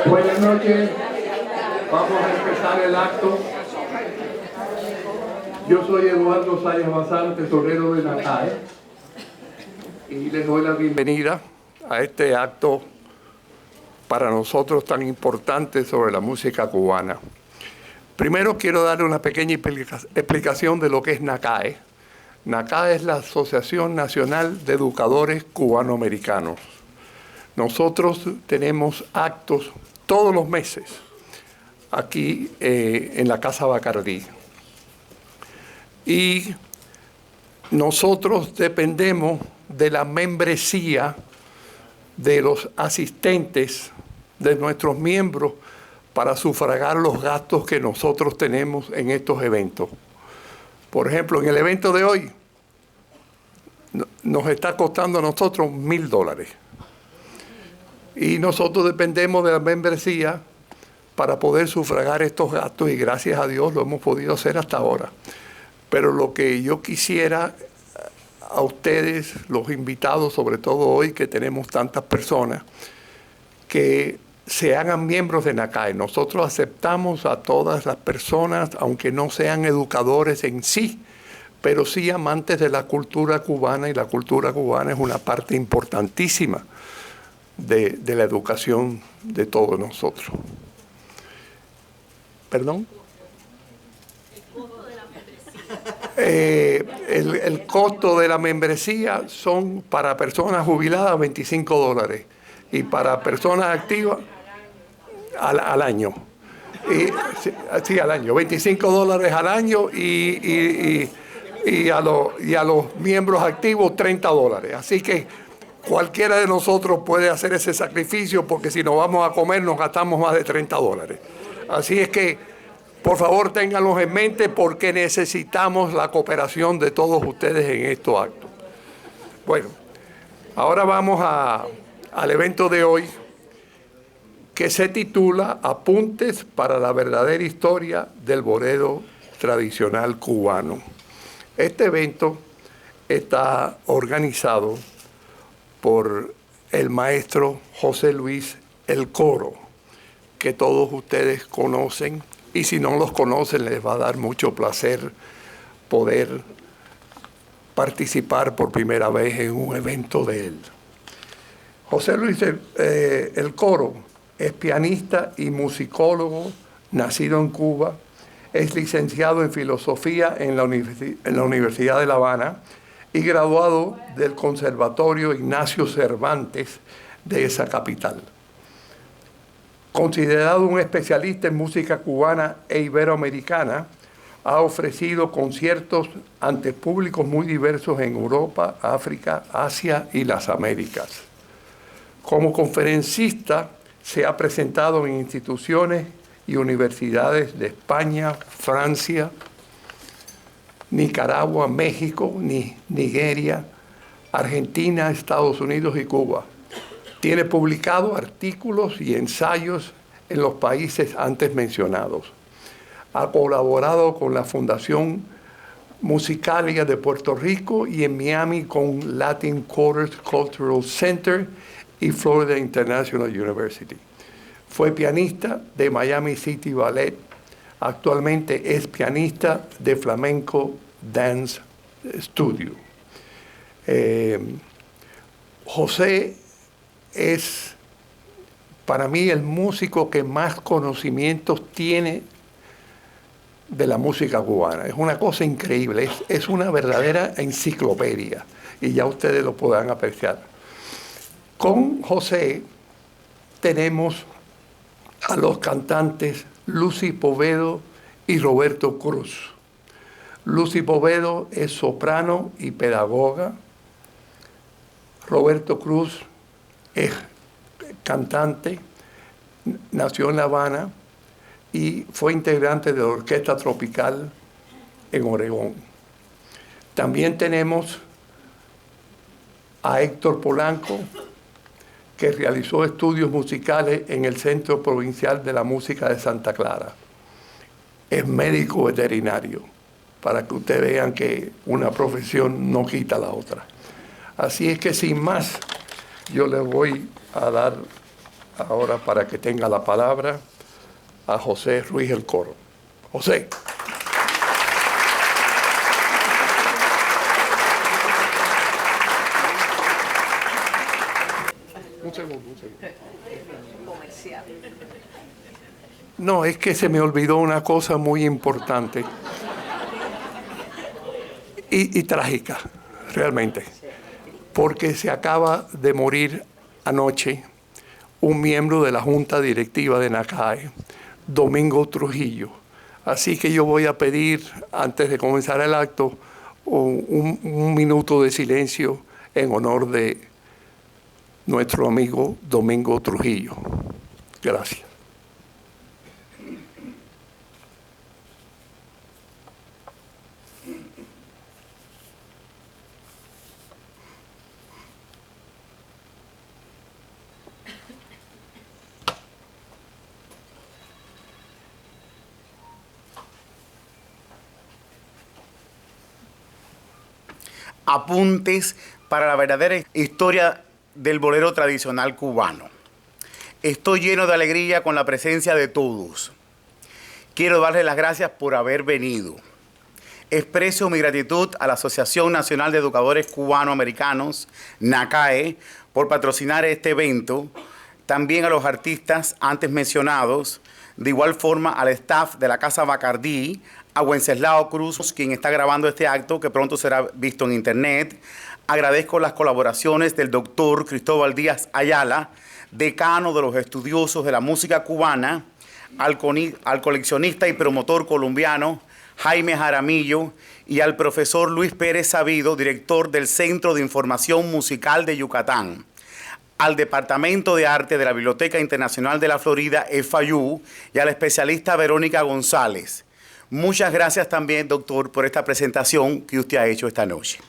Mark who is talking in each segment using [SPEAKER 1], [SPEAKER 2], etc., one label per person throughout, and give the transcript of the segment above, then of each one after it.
[SPEAKER 1] Buenas noches. Vamos a empezar el acto. Yo soy Eduardo Sayas Bazán, tesorero de NACAE, y les doy la bienvenida a este acto para nosotros tan importante sobre la música cubana. Primero quiero darle una pequeña explicación de lo que es NACAE. NACAE es la Asociación Nacional de Educadores Cubanoamericanos. Nosotros tenemos actos todos los meses aquí en la Casa Bacardí. Y nosotros dependemos de la membresía de los asistentes, de nuestros miembros, para sufragar los gastos que nosotros tenemos en estos eventos. Por ejemplo, en el evento de hoy nos está costando a nosotros $1,000. Y nosotros dependemos de la membresía para poder sufragar estos gastos, y gracias a Dios lo hemos podido hacer hasta ahora. Pero lo que yo quisiera a ustedes, los invitados, sobre todo hoy que tenemos tantas personas, que se hagan miembros de NACAE. Nosotros aceptamos a todas las personas, aunque no sean educadores en sí, pero sí amantes de la cultura cubana, y la cultura cubana es una parte importantísima de la educación de todos nosotros. ¿Perdón? El costo de la membresía son para personas jubiladas $25 y para personas activas al año. Sí, al año, $25 al año y a los miembros activos $30. Así que cualquiera de nosotros puede hacer ese sacrificio, porque si nos vamos a comer nos gastamos más de $30. Así es que, por favor, ténganlos en mente, porque necesitamos la cooperación de todos ustedes en estos actos. Bueno, ahora vamos al evento de hoy, que se titula Apuntes para la verdadera historia del bolero tradicional cubano. Este evento está organizado por el maestro José Luis El Coro, que todos ustedes conocen, y si no los conocen les va a dar mucho placer poder participar por primera vez en un evento de él. José Luis El Coro es pianista y musicólogo, nacido en Cuba, es licenciado en filosofía en la Universidad de La Habana y graduado del Conservatorio Ignacio Cervantes de esa capital. Considerado un especialista en música cubana e iberoamericana, ha ofrecido conciertos ante públicos muy diversos en Europa, África, Asia y las Américas. Como conferencista, se ha presentado en instituciones y universidades de España, Francia, Nicaragua, México, Nigeria, Argentina, Estados Unidos y Cuba. Tiene publicado artículos y ensayos en los países antes mencionados. Ha colaborado con la Fundación Musicalia de Puerto Rico y en Miami con Latin Quarters Cultural Center y Florida International University. Fue pianista de Miami City Ballet. Actualmente es pianista de Flamenco Dance Studio. José es, para mí, el músico que más conocimientos tiene de la música cubana. Es una cosa increíble, es una verdadera enciclopedia, y ya ustedes lo podrán apreciar. Con José tenemos a los cantantes Lucy Poveda y Roberto Cruz. Lucy Poveda es soprano y pedagoga. Roberto Cruz es cantante, nació en La Habana y fue integrante de la Orquesta Tropical en Oregón. También tenemos a Héctor Polanco, que realizó estudios musicales en el Centro Provincial de la Música de Santa Clara. Es médico veterinario, para que ustedes vean que una profesión no quita la otra. Así es que, sin más, yo les voy a dar ahora para que tenga la palabra a José Ruiz El Coro. José. Un segundo.
[SPEAKER 2] Comercial.
[SPEAKER 1] No, es que se me olvidó una cosa muy importante y trágica, realmente, porque se acaba de morir anoche un miembro de la Junta Directiva de NACAE, Domingo Trujillo. Así que yo voy a pedir, antes de comenzar el acto, un minuto de silencio en honor de nuestro amigo Domingo Trujillo. Gracias.
[SPEAKER 3] Apuntes para la verdadera historia del bolero tradicional cubano. Estoy lleno de alegría con la presencia de todos. Quiero darles las gracias por haber venido. Expreso mi gratitud a la Asociación Nacional de Educadores Cubano-Americanos, NACAE, por patrocinar este evento. También a los artistas antes mencionados, de igual forma al staff de la Casa Bacardí, a Wenceslao Cruz, quien está grabando este acto, que pronto será visto en internet. Agradezco las colaboraciones del doctor Cristóbal Díaz Ayala, decano de los estudiosos de la música cubana, al coleccionista y promotor colombiano Jaime Jaramillo y al profesor Luis Pérez Sabido, director del Centro de Información Musical de Yucatán, al Departamento de Arte de la Biblioteca Internacional de la Florida, FIU, y a la especialista Verónica González. Muchas gracias también, doctor, por esta presentación que usted ha hecho esta noche.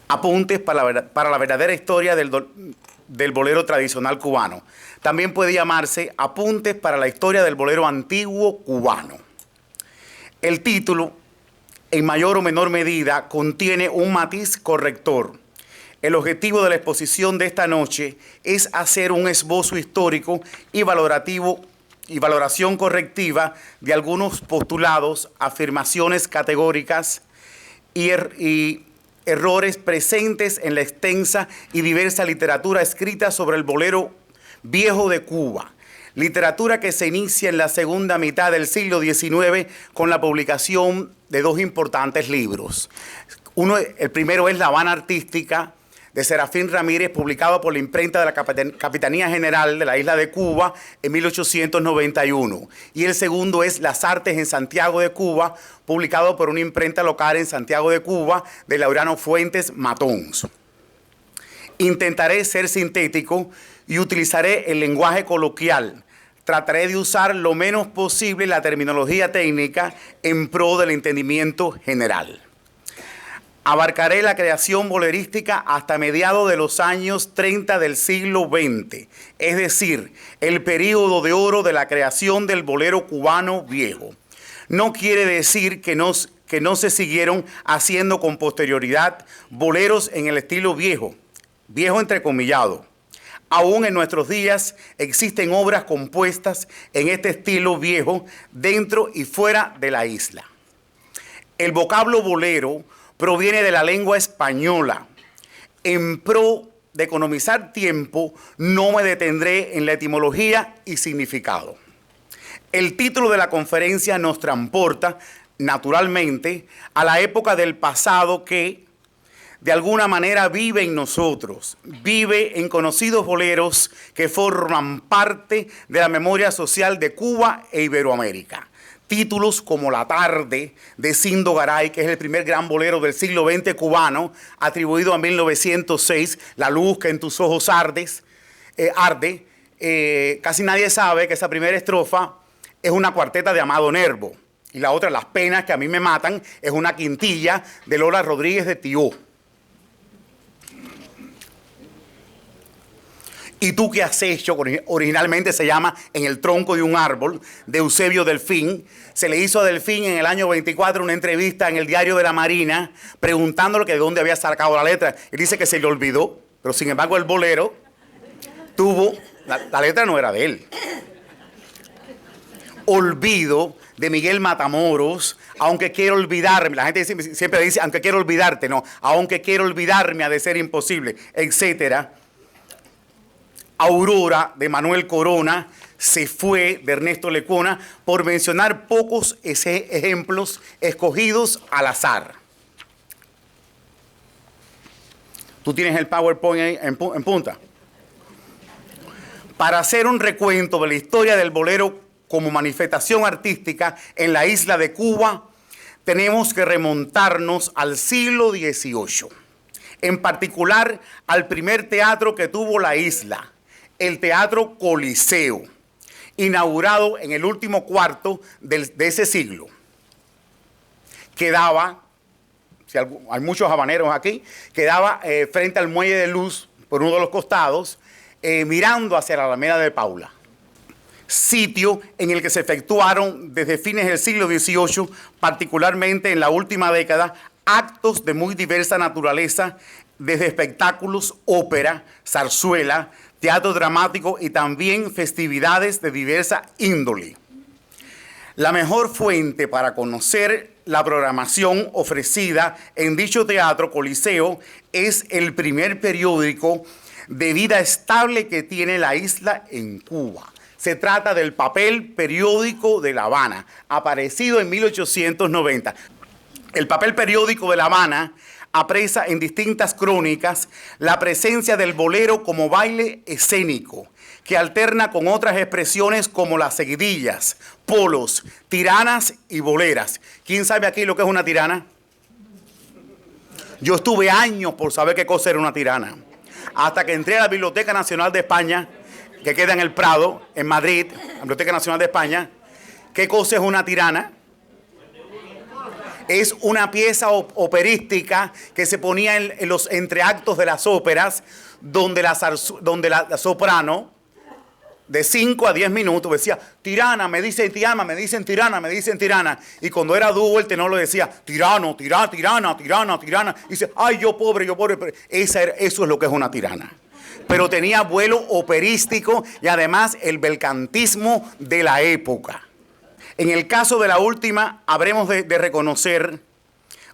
[SPEAKER 3] Apuntes para la verdadera historia del bolero tradicional cubano. También puede llamarse Apuntes para la historia del bolero antiguo cubano. El título, en mayor o menor medida, contiene un matiz corrector. El objetivo de la exposición de esta noche es hacer un esbozo histórico y valoración correctiva de algunos postulados, afirmaciones categóricas y errores presentes en la extensa y diversa literatura escrita sobre el bolero viejo de Cuba. Literatura que se inicia en la segunda mitad del siglo XIX con la publicación de dos importantes libros. El primero es La Habana Artística, de Serafín Ramírez, publicado por la imprenta de la Capitanía General de la isla de Cuba en 1891. Y el segundo es Las Artes en Santiago de Cuba, publicado por una imprenta local en Santiago de Cuba de Laureano Fuentes Matons. Intentaré ser sintético y utilizaré el lenguaje coloquial. Trataré de usar lo menos posible la terminología técnica en pro del entendimiento general. Abarcaré la creación bolerística hasta mediados de los años 30 del siglo XX, es decir, el período de oro de la creación del bolero cubano viejo. No quiere decir que no se siguieron haciendo con posterioridad boleros en el estilo viejo entrecomillado. Aún en nuestros días existen obras compuestas en este estilo viejo dentro y fuera de la isla. El vocablo bolero proviene de la lengua española. En pro de economizar tiempo, no me detendré en la etimología y significado. El título de la conferencia nos transporta, naturalmente, a la época del pasado que, de alguna manera, vive en nosotros, vive en conocidos boleros que forman parte de la memoria social de Cuba e Iberoamérica. Títulos como La Tarde, de Sindo Garay, que es el primer gran bolero del siglo XX cubano, atribuido a 1906, La luz que en tus ojos arde. Casi nadie sabe que esa primera estrofa es una cuarteta de Amado Nervo. Y la otra, Las penas que a mí me matan, es una quintilla de Lola Rodríguez de Tió. ¿Y tú qué has hecho? Originalmente se llama En el tronco de un árbol, de Eusebio Delfín. Se le hizo a Delfín en el año 24 una entrevista en el Diario de la Marina, preguntándole que de dónde había sacado la letra. Él dice que se le olvidó, pero sin embargo el bolero tuvo, la letra no era de él. Olvido de Miguel Matamoros, aunque quiero olvidarme, la gente siempre dice, aunque quiero olvidarte, no, aunque quiero olvidarme ha de ser imposible, etcétera. Aurora de Manuel Corona, Se fue de Ernesto Lecuona, por mencionar pocos ejemplos escogidos al azar. Tú tienes el PowerPoint ahí en punta. Para hacer un recuento de la historia del bolero como manifestación artística en la isla de Cuba, tenemos que remontarnos al siglo XVIII. En particular, al primer teatro que tuvo la isla, el Teatro Coliseo, inaugurado en el último cuarto de ese siglo. Quedaba, si hay muchos habaneros aquí, quedaba frente al Muelle de Luz, por uno de los costados, mirando hacia la Alameda de Paula. Sitio en el que se efectuaron desde fines del siglo XVIII, particularmente en la última década, actos de muy diversa naturaleza, desde espectáculos, ópera, zarzuela, teatro dramático y también festividades de diversa índole. La mejor fuente para conocer la programación ofrecida en dicho teatro Coliseo es el primer periódico de vida estable que tiene la isla en Cuba. Se trata del Papel Periódico de La Habana, aparecido en 1890. El Papel Periódico de La Habana apresa en distintas crónicas la presencia del bolero como baile escénico, que alterna con otras expresiones como las seguidillas, polos, tiranas y boleras. ¿Quién sabe aquí lo que es una tirana? Yo estuve años por saber qué cosa era una tirana, hasta que entré a la Biblioteca Nacional de España, que queda en el Prado, en Madrid, la Biblioteca Nacional de España. ¿Qué cosa es una tirana? Es una pieza operística que se ponía en los entreactos de las óperas, donde la soprano, de 5 a 10 minutos, decía, tirana, me dicen tirana, me dicen tirana, me dicen tirana. Y cuando era dúo, el tenor lo decía, tirano, tirana, tirana, tirana, tirana. Y dice, ay, yo pobre, yo pobre. Eso es lo que es una tirana. Pero tenía vuelo operístico y además el belcantismo de la época. En el caso de la última, habremos de reconocer,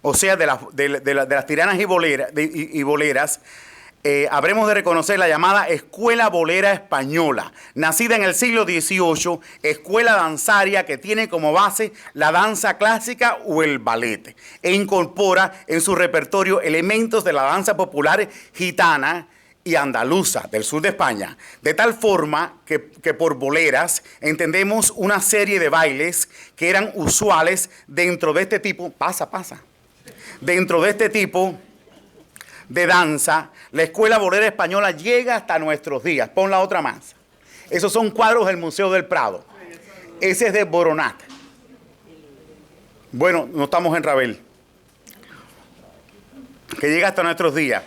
[SPEAKER 3] o sea, de las tiranas y boleras, habremos de reconocer la llamada Escuela Bolera Española, nacida en el siglo XVIII, escuela danzaria que tiene como base la danza clásica o el ballet, e incorpora en su repertorio elementos de la danza popular gitana y andaluza del sur de España, de tal forma que por boleras entendemos una serie de bailes que eran usuales dentro de este tipo, dentro de este tipo de danza. La Escuela Bolera Española llega hasta nuestros días. Pon la otra más. Esos son cuadros del Museo del Prado. Ese es de Boronat. Bueno, no estamos en Ravel. Que llega hasta nuestros días.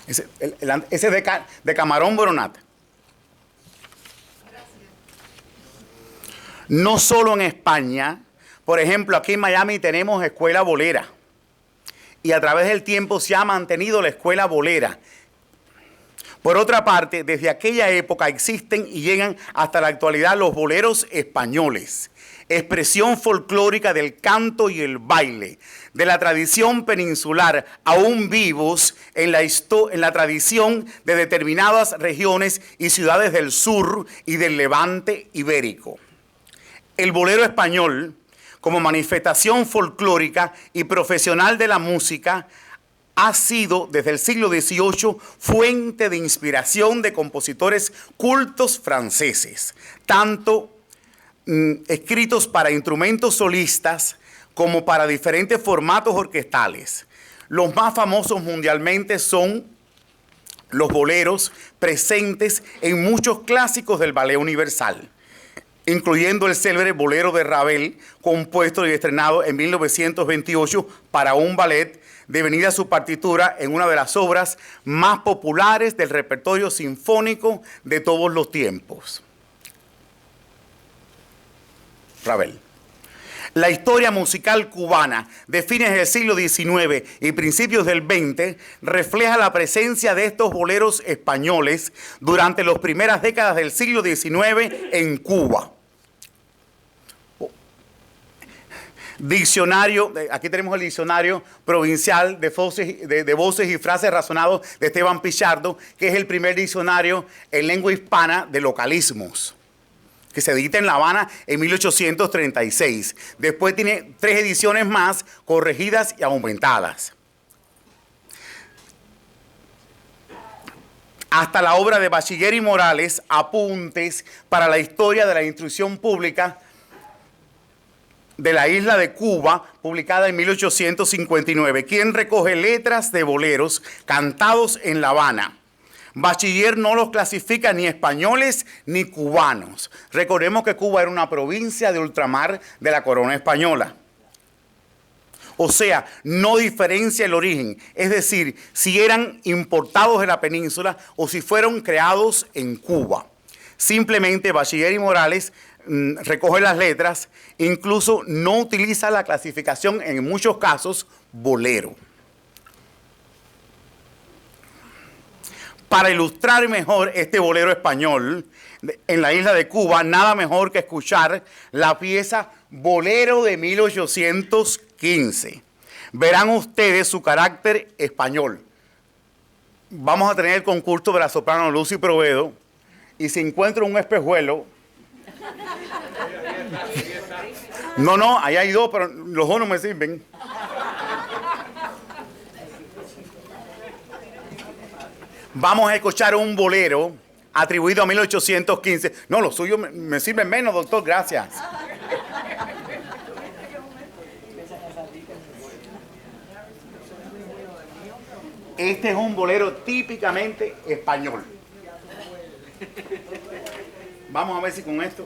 [SPEAKER 3] Ese es de Camarón Boronat. No solo en España, por ejemplo, aquí en Miami tenemos escuela bolera. Y a través del tiempo se ha mantenido la escuela bolera. Por otra parte, desde aquella época existen y llegan hasta la actualidad los boleros españoles, expresión folclórica del canto y el baile, de la tradición peninsular, aún vivos en la tradición de determinadas regiones y ciudades del sur y del levante ibérico. El bolero español, como manifestación folclórica y profesional de la música, ha sido desde el siglo XVIII fuente de inspiración de compositores cultos franceses, tanto escritos para instrumentos solistas como para diferentes formatos orquestales. Los más famosos mundialmente son los boleros presentes en muchos clásicos del ballet universal, incluyendo el célebre bolero de Ravel, compuesto y estrenado en 1928 para un ballet, devenida su partitura en una de las obras más populares del repertorio sinfónico de todos los tiempos. Ravel. La historia musical cubana de fines del siglo XIX y principios del XX refleja la presencia de estos boleros españoles durante las primeras décadas del siglo XIX en Cuba. Diccionario, aquí tenemos el diccionario provincial de voces y frases razonados de Esteban Pichardo, que es el primer diccionario en lengua hispana de localismos, que se edita en La Habana en 1836. Después tiene 3 ediciones más corregidas y aumentadas. Hasta la obra de Bachiller y Morales, Apuntes para la historia de la instrucción pública de la isla de Cuba, publicada en 1859, quien recoge letras de boleros cantados en La Habana. Bachiller no los clasifica ni españoles ni cubanos. Recordemos que Cuba era una provincia de ultramar de la corona española. O sea, no diferencia el origen, es decir, si eran importados de la península o si fueron creados en Cuba. Simplemente Bachiller y Morales recoge las letras, incluso no utiliza la clasificación en muchos casos bolero. Para ilustrar mejor este bolero español en la isla de Cuba, nada mejor que escuchar la pieza Bolero de 1815. Verán ustedes su carácter español. Vamos a tener el concurso de la soprano Lucy Provedo, y si encuentro un espejuelo... No, ahí hay 2, pero los 2 no me sirven. Vamos a escuchar un bolero atribuido a 1815. No, lo suyo me sirve menos, doctor, gracias. Este es un bolero típicamente español. Vamos a ver si con esto...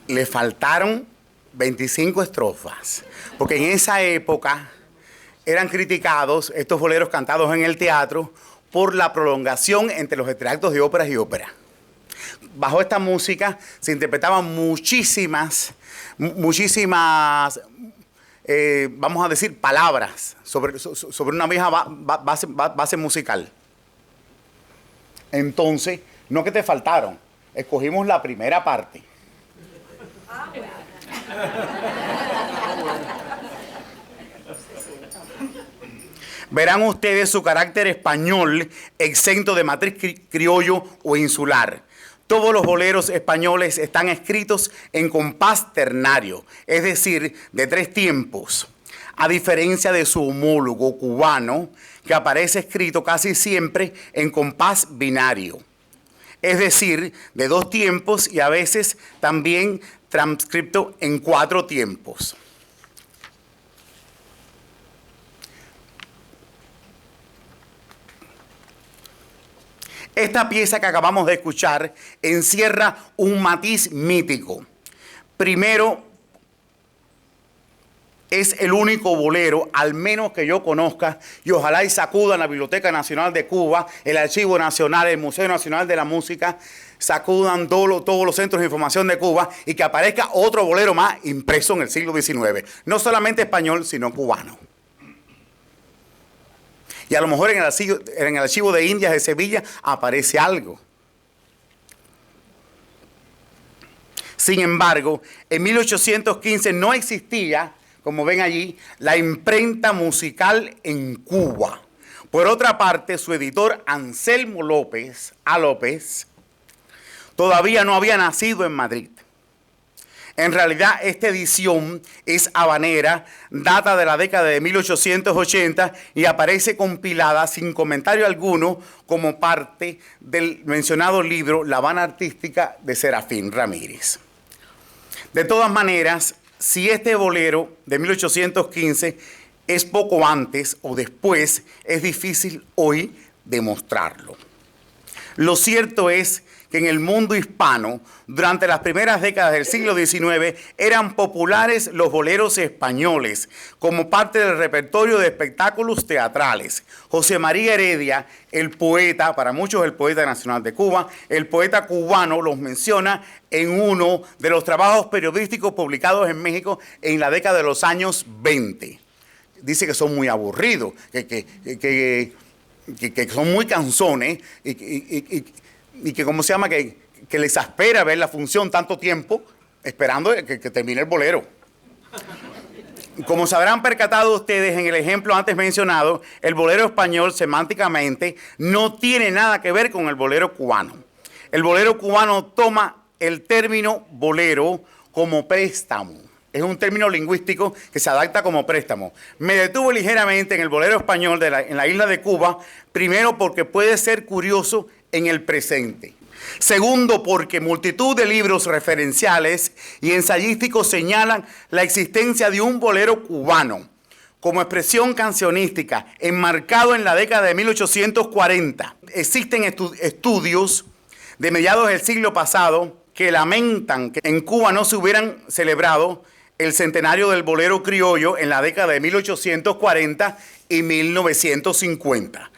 [SPEAKER 3] Le faltaron 25 estrofas, porque en esa época eran criticados estos boleros cantados en el teatro por la prolongación entre los extractos de óperas y ópera. Bajo esta música se interpretaban muchísimas, vamos a decir, palabras sobre una misma base musical. Entonces, No que te faltaron, escogimos la primera parte. Verán ustedes su carácter español, exento de matriz criollo o insular. Todos los boleros españoles están escritos en compás ternario, es decir, de 3 tiempos, a diferencia de su homólogo cubano, que aparece escrito casi siempre en compás binario, es decir, de 2 tiempos y a veces también transcripto en 4 tiempos. Esta pieza que acabamos de escuchar encierra un matiz mítico. Primero, es el único bolero, al menos que yo conozca, y ojalá y sacudan la Biblioteca Nacional de Cuba, el Archivo Nacional, el Museo Nacional de la Música, sacudan todos los centros de información de Cuba y que aparezca otro bolero más impreso en el siglo XIX. No solamente español, sino cubano. Y a lo mejor en el archivo de Indias de Sevilla aparece algo. Sin embargo, en 1815 no existía, como ven allí, la imprenta musical en Cuba. Por otra parte, su editor Anselmo López, todavía no había nacido en Madrid. En realidad, esta edición es habanera, data de la década de 1880 y aparece compilada sin comentario alguno como parte del mencionado libro La Habana Artística de Serafín Ramírez. De todas maneras, si este bolero de 1815 es poco antes o después, es difícil hoy demostrarlo. Lo cierto es que en el mundo hispano, durante las primeras décadas del siglo XIX, eran populares los boleros españoles como parte del repertorio de espectáculos teatrales. José María Heredia, el poeta, para muchos el poeta nacional de Cuba, el poeta cubano, los menciona en uno de los trabajos periodísticos publicados en México en la década de los años 20. Dice que son muy aburridos, que son muy canzones y que ¿cómo se llama? Que le exaspera ver la función tanto tiempo esperando que termine el bolero. Como se habrán percatado ustedes en el ejemplo antes mencionado, el bolero español semánticamente no tiene nada que ver con el bolero cubano. El bolero cubano toma el término bolero como préstamo. Es un término lingüístico que se adapta como préstamo. Me detuve ligeramente en el bolero español en la isla de Cuba, primero porque puede ser curioso en el presente. Segundo, porque multitud de libros referenciales y ensayísticos señalan la existencia de un bolero cubano como expresión cancionística enmarcado en la década de 1840. Existen estudios de mediados del siglo pasado que lamentan que en Cuba no se hubieran celebrado el centenario del bolero criollo en la década de 1840 y 1950.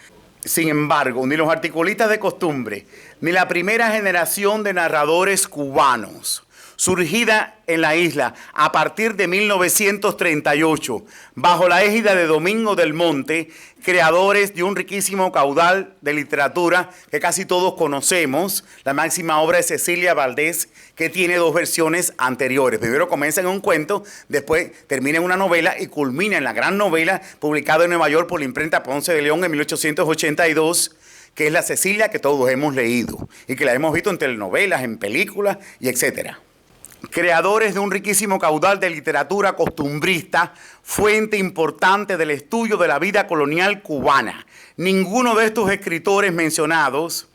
[SPEAKER 3] Sin embargo, ni los articulistas de costumbre, ni la primera generación de narradores cubanos, surgida en la isla a partir de 1938, bajo la égida de Domingo del Monte, creadores de un riquísimo caudal de literatura que casi todos conocemos, la máxima obra de Cecilia Valdés, que tiene 2 versiones anteriores. Primero comienza en un cuento, después termina en una novela y culmina en la gran novela publicada en Nueva York por la imprenta Ponce de León en 1882, que es la Cecilia que todos hemos leído y que la hemos visto en telenovelas, en películas y etcétera. Creadores de un riquísimo caudal de literatura costumbrista, fuente importante del estudio de la vida colonial cubana. Ninguno de estos escritores mencionados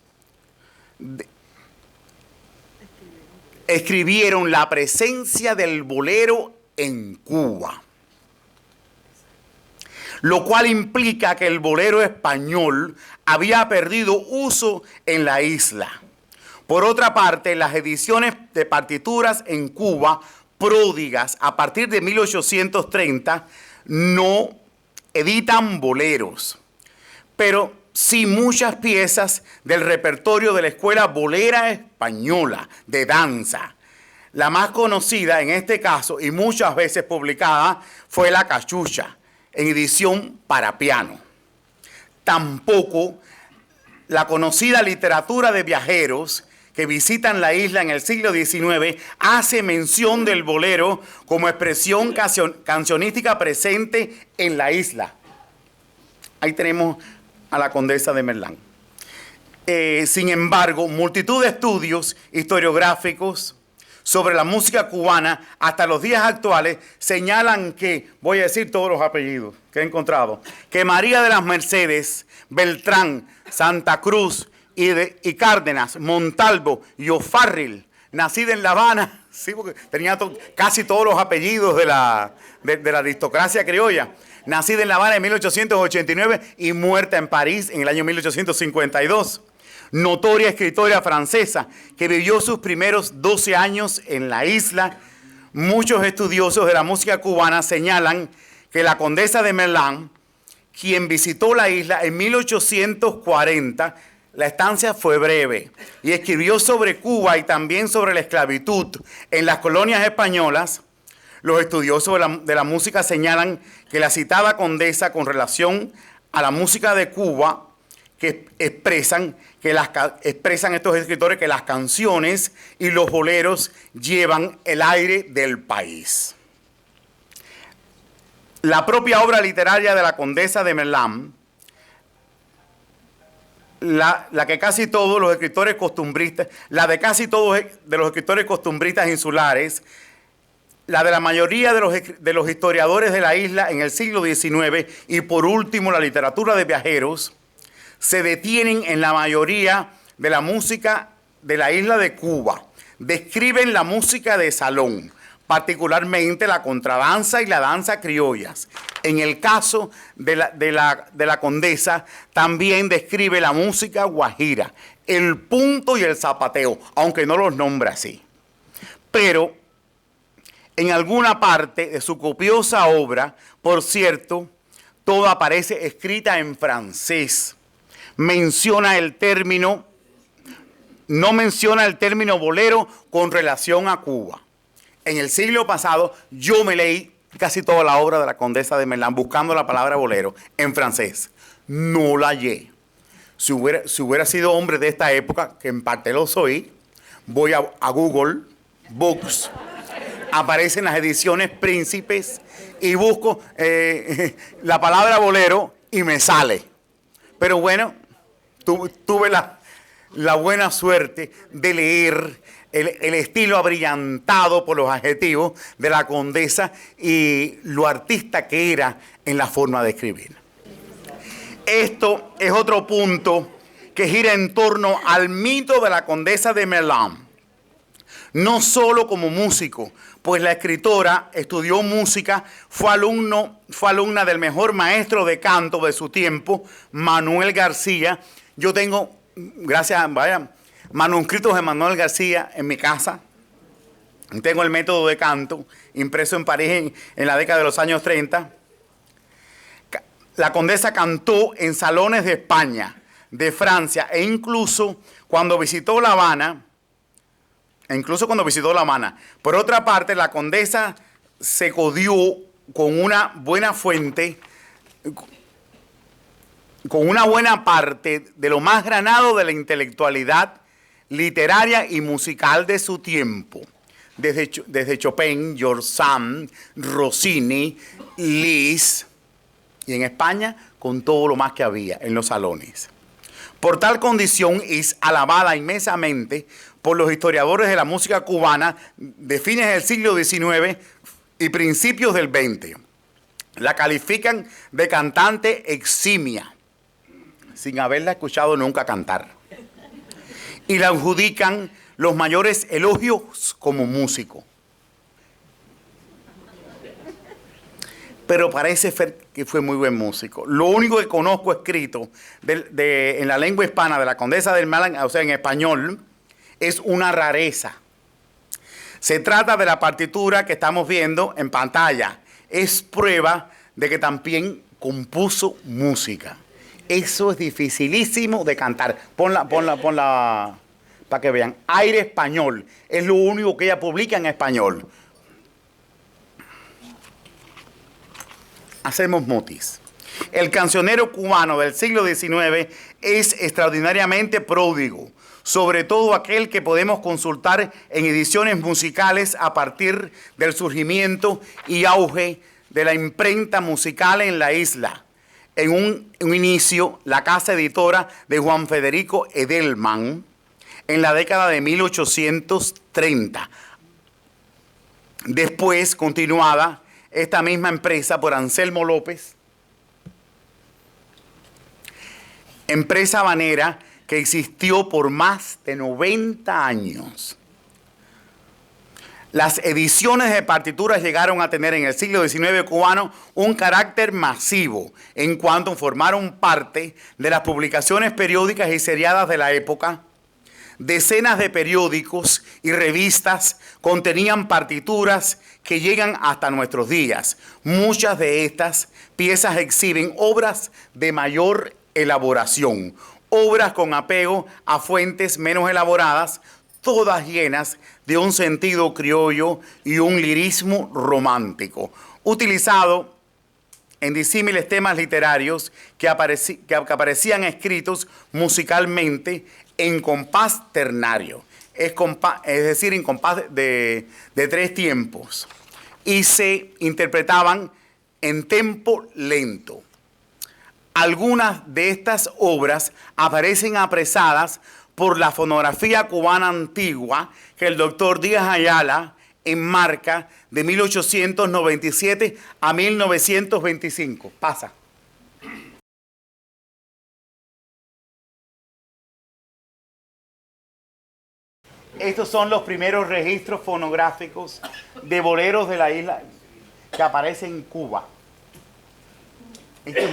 [SPEAKER 3] escribieron la presencia del bolero en Cuba, lo cual implica que el bolero español había perdido uso en la isla. Por otra parte, las ediciones de partituras en Cuba, pródigas a partir de 1830, no editan boleros, pero sí muchas piezas del repertorio de la Escuela Bolera Española de danza. La más conocida en este caso y muchas veces publicada fue La Cachucha, en edición para piano. Tampoco la conocida literatura de viajeros que visitan la isla en el siglo XIX hace mención del bolero como expresión cancionística presente en la isla. Ahí tenemos a la condesa de Merlán. Sin embargo, multitud de estudios historiográficos sobre la música cubana hasta los días actuales señalan que, voy a decir todos los apellidos que he encontrado, que María de las Mercedes, Beltrán, Santa Cruz y Cárdenas, Montalvo y O'Farrill, nacida en La Habana, sí, porque tenía casi todos los apellidos de la aristocracia criolla, nacida en La Habana en 1889 y muerta en París en el año 1852. Notoria escritora francesa que vivió sus primeros 12 años en la isla. Muchos estudiosos de la música cubana señalan que la condesa de Merlán, quien visitó la isla en 1840, la estancia fue breve, y escribió sobre Cuba y también sobre la esclavitud en las colonias españolas. Los estudiosos de la música señalan que la citada condesa, con relación a la música de Cuba, que expresan estos escritores que las canciones y los boleros llevan el aire del país. La propia obra literaria de la condesa de Merlán, la de casi todos los escritores costumbristas insulares, la de la mayoría de los historiadores de la isla en el siglo XIX y por último la literatura de viajeros, se detienen en la mayoría de la música de la isla de Cuba. Describen la música de salón, particularmente la contradanza y la danza criollas. En el caso de la condesa, también describe la música guajira, el punto y el zapateo, aunque no los nombra así. Pero en alguna parte de su copiosa obra, por cierto, todo aparece escrita en francés. No menciona el término bolero con relación a Cuba. En el siglo pasado yo me leí casi toda la obra de la condesa de Merlán buscando la palabra bolero en francés. No la hallé. Si hubiera sido hombre de esta época, que en parte lo soy, voy a Google Books, aparecen las ediciones Príncipes y busco la palabra bolero y me sale. Pero bueno, tuve la buena suerte de leer el estilo abrillantado por los adjetivos de la condesa y lo artista que era en la forma de escribir. Esto es otro punto que gira en torno al mito de la condesa de Merlán. No solo como músico, pues la escritora estudió música, fue alumna del mejor maestro de canto de su tiempo, Manuel García. Yo tengo, manuscritos de Manuel García en mi casa. Tengo el método de canto impreso en París en la década de los años 30. La condesa cantó en salones de España, de Francia e incluso cuando visitó La Habana. Por otra parte, la condesa se codió con una buena fuente, con una buena parte de lo más granado de la intelectualidad literaria y musical de su tiempo. Desde Chopin, George Sand, Rossini, Liszt, y en España con todo lo más que había en los salones. Por tal condición es alabada inmensamente por los historiadores de la música cubana de fines del siglo XIX y principios del XX. La califican de cantante eximia, sin haberla escuchado nunca cantar. Y la adjudican los mayores elogios como músico. Pero parece que fue muy buen músico. Lo único que conozco escrito en la lengua hispana de la condesa del Merlán, o sea, en español, es una rareza. Se trata de la partitura que estamos viendo en pantalla. Es prueba de que también compuso música. Eso es dificilísimo de cantar. Ponla para que vean. Aire español. Es lo único que ella publica en español. Hacemos mutis. El cancionero cubano del siglo XIX es extraordinariamente pródigo, sobre todo aquel que podemos consultar en ediciones musicales a partir del surgimiento y auge de la imprenta musical en la isla. En un inicio, la casa editora de Juan Federico Edelman, en la década de 1830. Después, continuada esta misma empresa por Anselmo López, empresa habanera que existió por más de 90 años. Las ediciones de partituras llegaron a tener en el siglo XIX cubano un carácter masivo, en cuanto formaron parte de las publicaciones periódicas y seriadas de la época. Decenas de periódicos y revistas contenían partituras que llegan hasta nuestros días. Muchas de estas piezas exhiben obras de mayor elaboración, obras con apego a fuentes menos elaboradas, todas llenas de un sentido criollo y un lirismo romántico, utilizado en disímiles temas literarios que aparecían escritos musicalmente en compás ternario, es decir, en compás de 3 tiempos, y se interpretaban en tempo lento. Algunas de estas obras aparecen apresadas por la fonografía cubana antigua que el doctor Díaz Ayala enmarca de 1897 a 1925. Pasa. Estos son los primeros registros fonográficos de boleros de la isla que aparecen en Cuba. Este es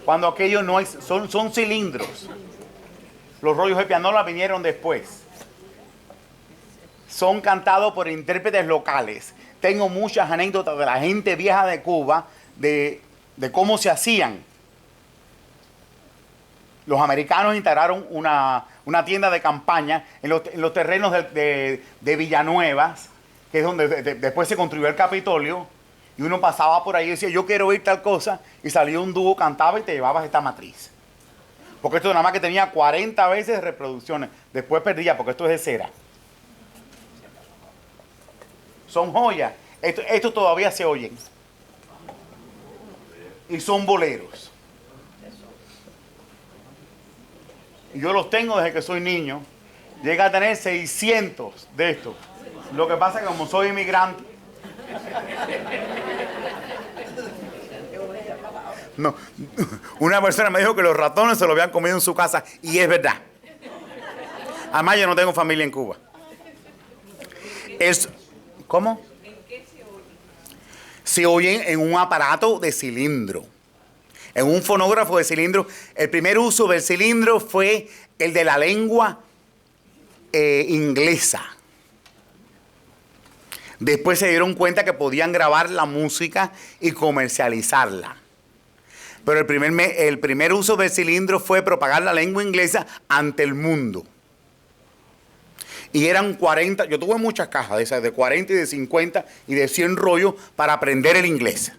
[SPEAKER 3] cuando aquello no es, son cilindros. Los rollos de pianola vinieron después. Son cantados por intérpretes locales. Tengo muchas anécdotas de la gente vieja de Cuba, de cómo se hacían. Los americanos instalaron una tienda de campaña en los terrenos de Villanuevas, que es donde después se construyó el Capitolio, y uno pasaba por ahí y decía, yo quiero oír tal cosa, y salía un dúo, cantaba y te llevabas esta matriz. Porque esto nada más que tenía 40 veces reproducciones, después perdía porque esto es de cera. Son joyas, esto todavía se oyen. Y son boleros. Y yo los tengo desde que soy niño. Llega a tener 600 de estos. Lo que pasa es que como soy inmigrante, no, una persona me dijo que los ratones se lo habían comido en su casa, y es verdad. Además, yo no tengo familia en Cuba. ¿Cómo? ¿En qué se oyen? Se oyen en un aparato de cilindro, en un fonógrafo de cilindro. El primer uso del cilindro fue el de la lengua inglesa. Después se dieron cuenta que podían grabar la música y comercializarla. Pero el primer uso del cilindro fue propagar la lengua inglesa ante el mundo. Y eran 40, yo tuve muchas cajas de esas, de 40 y de 50 y de 100 rollos para aprender el inglés.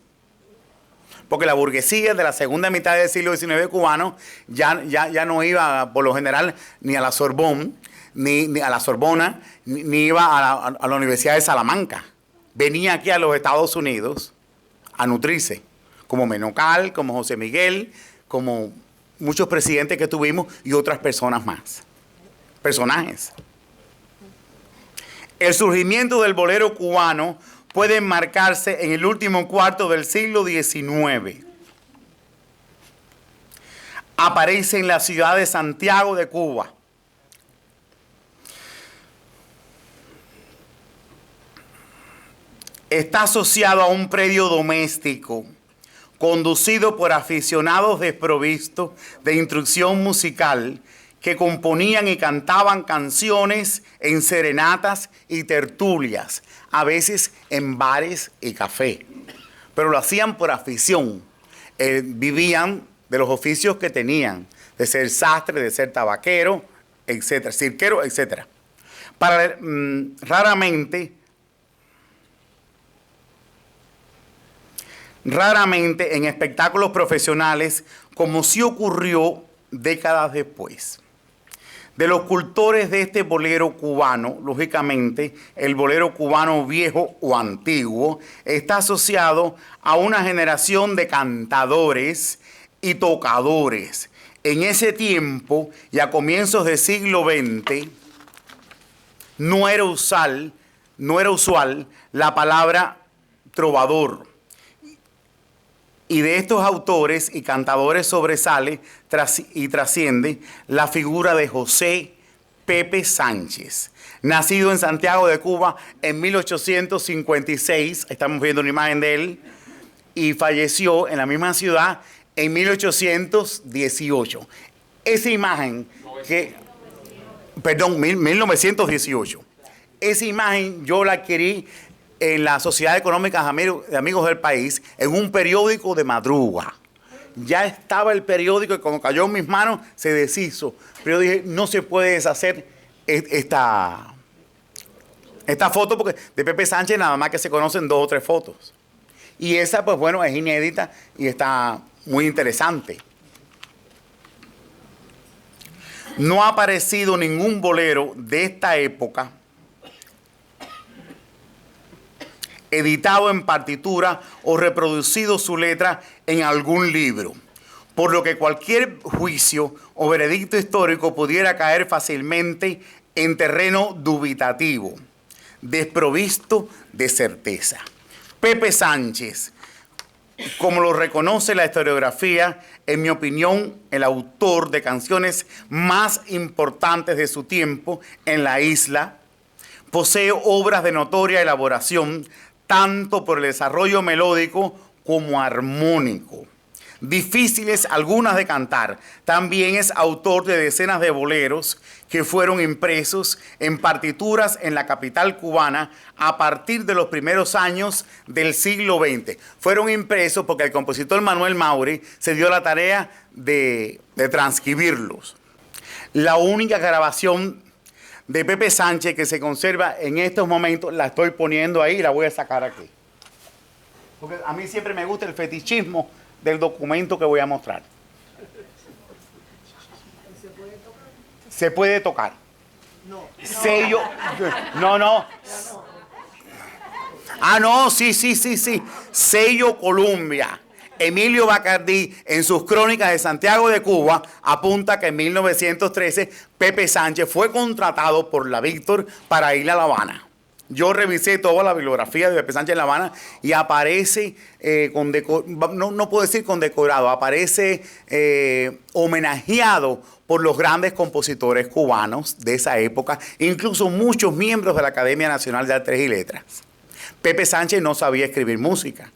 [SPEAKER 3] Porque la burguesía de la segunda mitad del siglo XIX cubano ya no iba, por lo general, ni a la Sorbona, ni iba a la Universidad de Salamanca. Venía aquí a los Estados Unidos a nutrirse, como Menocal, como José Miguel, como muchos presidentes que tuvimos y otras personas más. Personajes. El surgimiento del bolero cubano puede enmarcarse en el último cuarto del siglo XIX. Aparece en la ciudad de Santiago de Cuba. Está asociado a un predio doméstico, conducido por aficionados desprovistos de instrucción musical, que componían y cantaban canciones en serenatas y tertulias, a veces en bares y café. Pero lo hacían por afición. Vivían de los oficios que tenían, de ser sastre, de ser tabaquero, etcétera, cirquero, etcétera. Raramente raramente en espectáculos profesionales, como sí ocurrió décadas después. De los cultores de este bolero cubano, lógicamente, el bolero cubano viejo o antiguo está asociado a una generación de cantadores y tocadores. En ese tiempo y a comienzos del siglo XX, no era usual la palabra trovador. Y de estos autores y cantadores sobresale y trasciende la figura de José Pepe Sánchez, nacido en Santiago de Cuba en 1856, estamos viendo una imagen de él, y falleció en la misma ciudad en 1818. Esa imagen que... Perdón, 1918. Esa imagen yo la adquirí en la Sociedad Económica de Amigos del País, en un periódico de madruga. Ya estaba el periódico y cuando cayó en mis manos se deshizo. Pero yo dije, no se puede deshacer esta foto porque de Pepe Sánchez nada más que se conocen 2 o 3 fotos. Y esa, pues bueno, es inédita y está muy interesante. No ha aparecido ningún bolero de esta época editado en partitura o reproducido su letra en algún libro, por lo que cualquier juicio o veredicto histórico pudiera caer fácilmente en terreno dubitativo, desprovisto de certeza. Pepe Sánchez, como lo reconoce la historiografía, en mi opinión, el autor de canciones más importantes de su tiempo en la isla, posee obras de notoria elaboración, tanto por el desarrollo melódico como armónico. Difíciles algunas de cantar. También es autor de decenas de boleros que fueron impresos en partituras en la capital cubana a partir de los primeros años del siglo XX. Fueron impresos porque el compositor Manuel Mauri se dio la tarea de transcribirlos. La única grabación de Pepe Sánchez que se conserva en estos momentos, la estoy poniendo ahí y la voy a sacar aquí. Porque a mí siempre me gusta el fetichismo del documento que voy a mostrar. ¿Se puede tocar? No. Sello. No. Ah, no, sí. Sello Columbia. Emilio Bacardí, en sus crónicas de Santiago de Cuba, apunta que en 1913 Pepe Sánchez fue contratado por la Víctor para ir a La Habana. Yo revisé toda la bibliografía de Pepe Sánchez en La Habana y aparece, no puedo decir condecorado, aparece homenajeado por los grandes compositores cubanos de esa época, incluso muchos miembros de la Academia Nacional de Artes y Letras. Pepe Sánchez no sabía escribir música,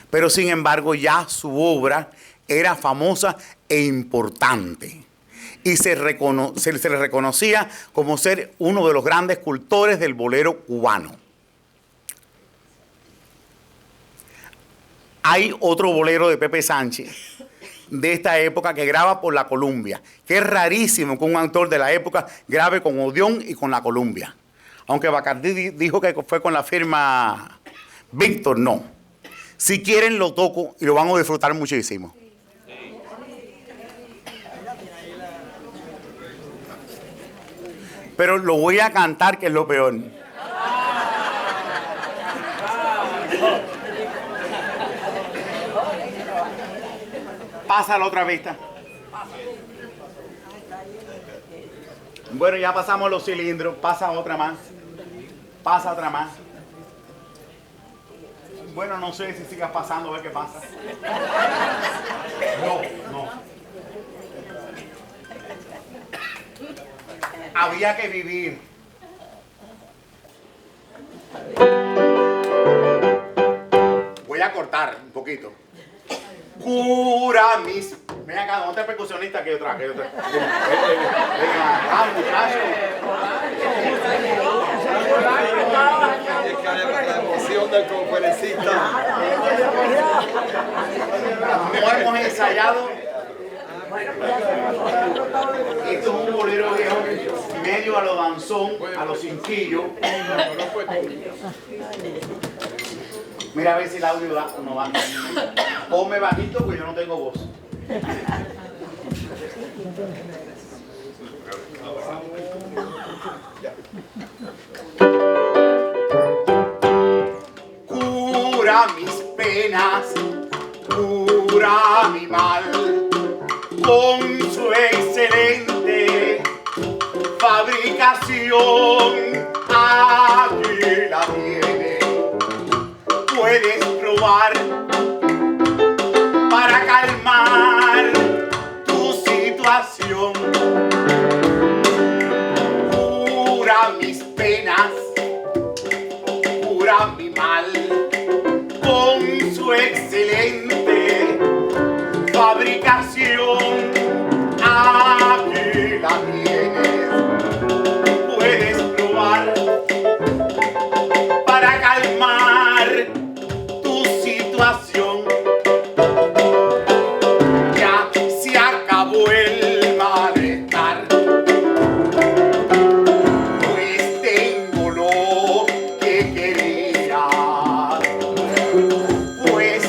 [SPEAKER 3] pero sin embargo ya su obra era famosa e importante. Y se le reconocía como ser uno de los grandes cultores del bolero cubano. Hay otro bolero de Pepe Sánchez de esta época que graba por la Columbia, que es rarísimo que un autor de la época grabe con Odeón y con la Columbia. Aunque Bacardí dijo que fue con la firma Víctor, no. Si quieren lo toco y lo van a disfrutar muchísimo. Pero lo voy a cantar, que es lo peor. Pasa la otra vista. Bueno, ya pasamos los cilindros. Pasa otra más. Pasa otra más. Bueno, no sé si sigas pasando, a ver qué pasa. No. Había que vivir. Voy a cortar un poquito. Cura mis... Ven acá, ¿dónde está el percusionista que yo traje? Venga, muchachos.
[SPEAKER 4] La emoción del conferencista.
[SPEAKER 3] No hemos ensayado. Esto es un bolero viejo, medio a lo danzón, a lo cinquillo. Mira a ver si el audio da o no va. Ponme bajito porque yo no tengo voz. Cura mis penas, cura mi mal, con su excelente fabricación. Aquí la tiene, puedes probar para calmar tu situación. Cura mis penas, cura mi mal, con su excelente fabricación. Aquí la tienes, puedes probar para calmar tu situación. Ya se acabó el malestar, pues tengo lo que quería, pues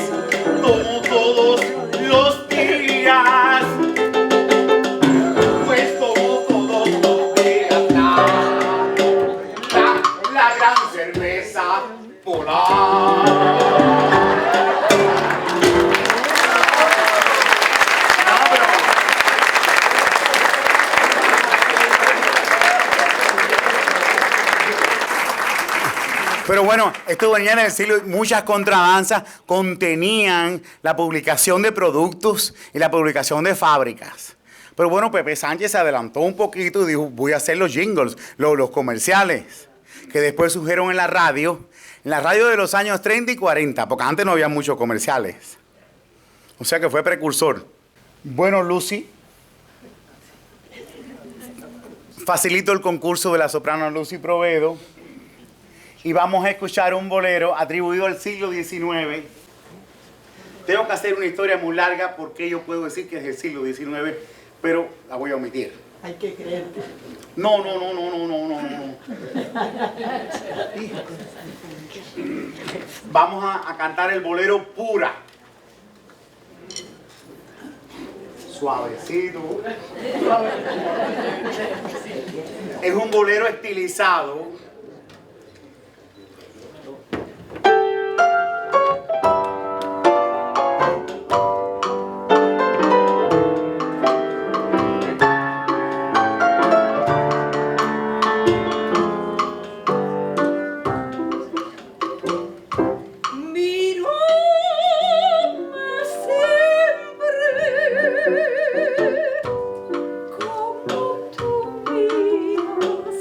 [SPEAKER 3] tomo todos los días, pues tomo todos los días la gran cerveza polar. Pero bueno, esto venía en el siglo, muchas contradanzas contenían la publicación de productos y la publicación de fábricas. Pero bueno, Pepe Sánchez se adelantó un poquito y dijo, voy a hacer los jingles, los comerciales, que después surgieron en la radio de los años 30 y 40, porque antes no había muchos comerciales. O sea que fue precursor. Bueno, Lucy, facilito el concurso de la soprano Lucy Provedo. Y vamos a escuchar un bolero atribuido al siglo XIX. Tengo que hacer una historia muy larga porque yo puedo decir que es del siglo XIX, pero la voy a omitir.
[SPEAKER 5] Hay que creerte.
[SPEAKER 3] No. Vamos a cantar el bolero Pura. Suavecito. Es un bolero estilizado.
[SPEAKER 5] Como tú miras,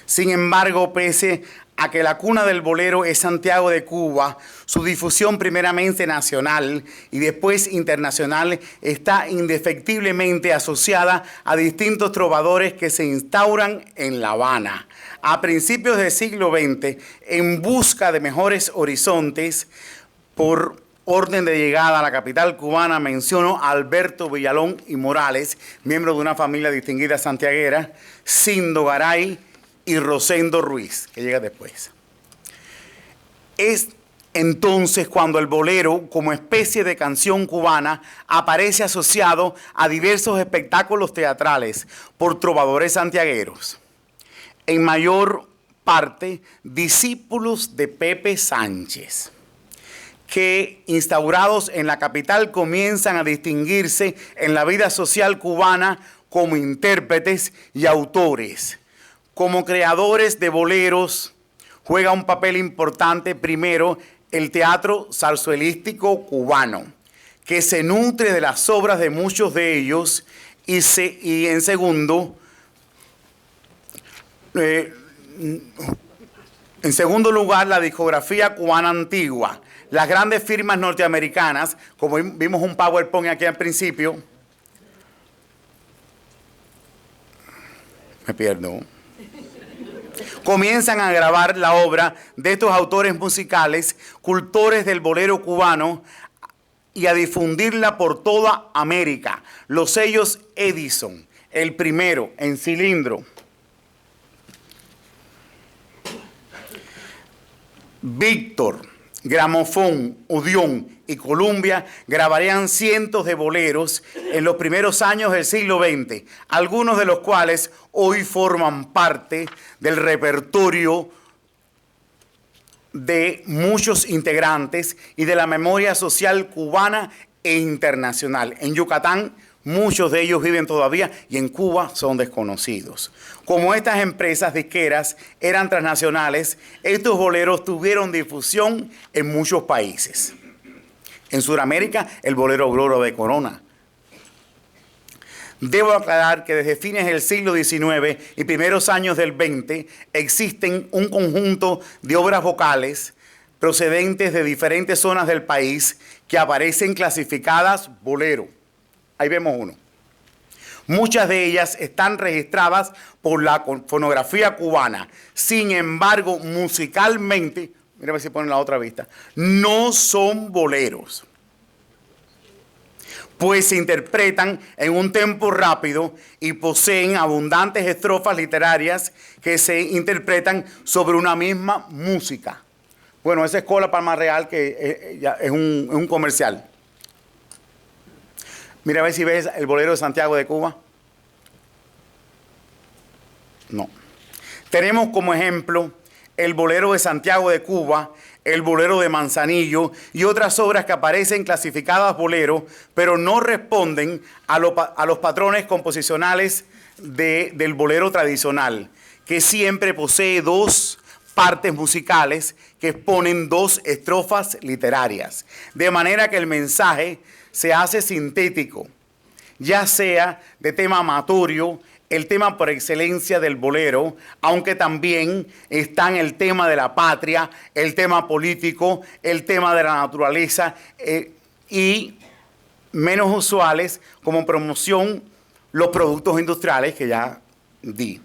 [SPEAKER 3] Sin embargo, pese a que la cuna del bolero es Santiago de Cuba, su difusión primeramente nacional y después internacional está indefectiblemente asociada a distintos trovadores que se instauran en La Habana. A principios del siglo XX, en busca de mejores horizontes, por orden de llegada a la capital cubana, menciono a Alberto Villalón y Morales, miembro de una familia distinguida santiaguera, Cindo Garay y Rosendo Ruiz, que llega después. Es entonces cuando el bolero, como especie de canción cubana, aparece asociado a diversos espectáculos teatrales por trovadores santiagueros, en mayor parte discípulos de Pepe Sánchez, que instaurados en la capital comienzan a distinguirse en la vida social cubana como intérpretes y autores. Como creadores de boleros, juega un papel importante primero el teatro zarzuelístico cubano, que se nutre de las obras de muchos de ellos, y en segundo lugar, la discografía cubana antigua. Las grandes firmas norteamericanas, como vimos un PowerPoint aquí al principio, me pierdo, comienzan a grabar la obra de estos autores musicales, cultores del bolero cubano, y a difundirla por toda América. Los sellos Edison, el primero en cilindro, Víctor, Gramofón, Odeón y Columbia grabarían cientos de boleros en los primeros años del siglo XX, algunos de los cuales hoy forman parte del repertorio de muchos integrantes y de la memoria social cubana e internacional. En Yucatán, muchos de ellos viven todavía y en Cuba son desconocidos. Como estas empresas disqueras eran transnacionales, estos boleros tuvieron difusión en muchos países. En Sudamérica, el bolero Gloro de Corona. Debo aclarar que desde fines del siglo XIX y primeros años del XX existen un conjunto de obras vocales procedentes de diferentes zonas del país que aparecen clasificadas bolero. Ahí vemos uno. Muchas de ellas están registradas por la fonografía cubana. Sin embargo, musicalmente, mira a ver si ponen la otra vista, no son boleros, pues se interpretan en un tempo rápido y poseen abundantes estrofas literarias que se interpretan sobre una misma música. Bueno, esa es Cola Palma Real, que es un comercial. Mira a ver si ves el bolero de Santiago de Cuba. No. Tenemos como ejemplo el bolero de Santiago de Cuba, el bolero de Manzanillo y otras obras que aparecen clasificadas bolero, pero no responden a los patrones composicionales del bolero tradicional, que siempre posee dos partes musicales que exponen dos estrofas literarias, de manera que el mensaje se hace sintético, ya sea de tema amatorio, el tema por excelencia del bolero, aunque también están el tema de la patria, el tema político, el tema de la naturaleza y menos usuales como promoción los productos industriales que ya di.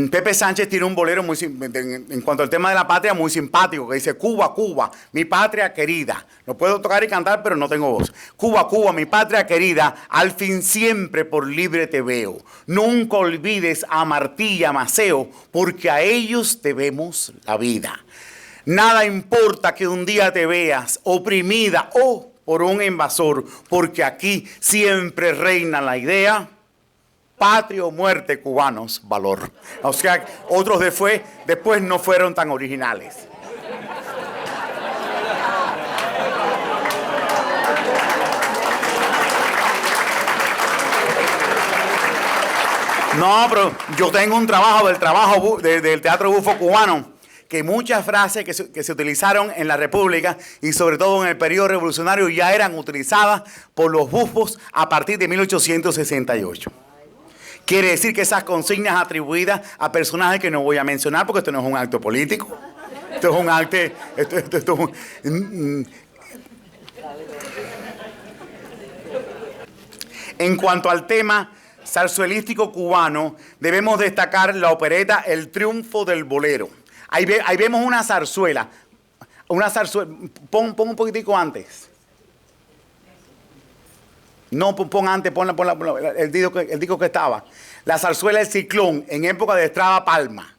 [SPEAKER 3] Pepe Sánchez tiene un bolero en cuanto al tema de la patria muy simpático, que dice: Cuba, Cuba, mi patria querida. Lo puedo tocar y cantar, pero no tengo voz. Cuba, Cuba, mi patria querida, al fin siempre por libre te veo. Nunca olvides a Martí y a Maceo, porque a ellos debemos la vida. Nada importa que un día te veas oprimida o por un invasor, porque aquí siempre reina la idea: patria o muerte, cubanos, valor. O sea, otros después no fueron tan originales. No, pero yo tengo un trabajo del Teatro Bufo Cubano, que muchas frases que se utilizaron en la República y sobre todo en el periodo revolucionario ya eran utilizadas por los bufos a partir de 1868. Quiere decir que esas consignas atribuidas a personajes que no voy a mencionar porque esto no es un acto político. Esto es un acto... Esto es En cuanto al tema zarzuelístico cubano, debemos destacar la opereta El Triunfo del Bolero. Ahí vemos una zarzuela. Pon un poquitico antes. No, pon antes, pon el disco que estaba. La zarzuela El Ciclón, en época de Estrada Palma.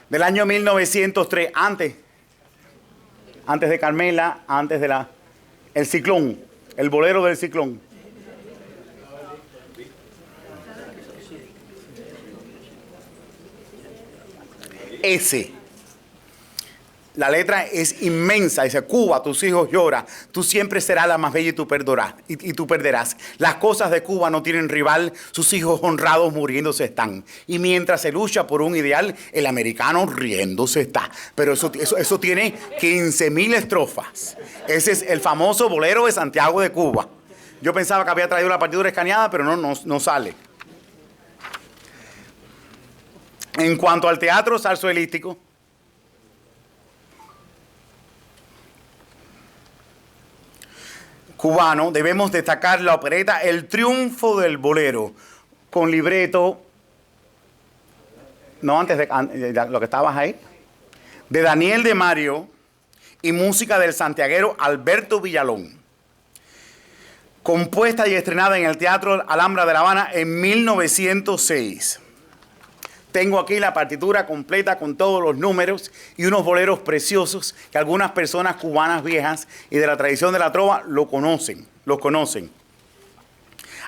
[SPEAKER 3] Del año 1903, antes de Carmela, antes de El Ciclón, el bolero del Ciclón. Ese. La letra es inmensa, dice: Cuba, tus hijos lloran, tú siempre serás la más bella y tú perderás. Las cosas de Cuba no tienen rival, sus hijos honrados muriéndose están. Y mientras se lucha por un ideal, el americano riéndose está. Pero eso tiene 15.000 estrofas. Ese es el famoso bolero de Santiago de Cuba. Yo pensaba que había traído la partitura escaneada, pero no sale. En cuanto al teatro zarzuelístico, cubano, debemos destacar la opereta El Triunfo del Bolero, con libreto, no antes de lo que estabas ahí, de Daniel de Mario y música del santiaguero Alberto Villalón, compuesta y estrenada en el Teatro Alhambra de La Habana en 1906. Tengo aquí la partitura completa con todos los números y unos boleros preciosos que algunas personas cubanas viejas y de la tradición de la trova los conocen.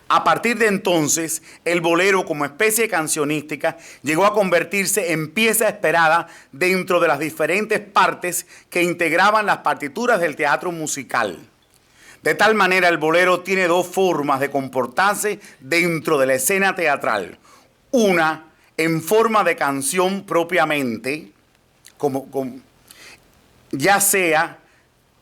[SPEAKER 3] A partir de entonces, el bolero como especie cancionística llegó a convertirse en pieza esperada dentro de las diferentes partes que integraban las partituras del teatro musical. De tal manera, el bolero tiene dos formas de comportarse dentro de la escena teatral. Una, en forma de canción propiamente, ya sea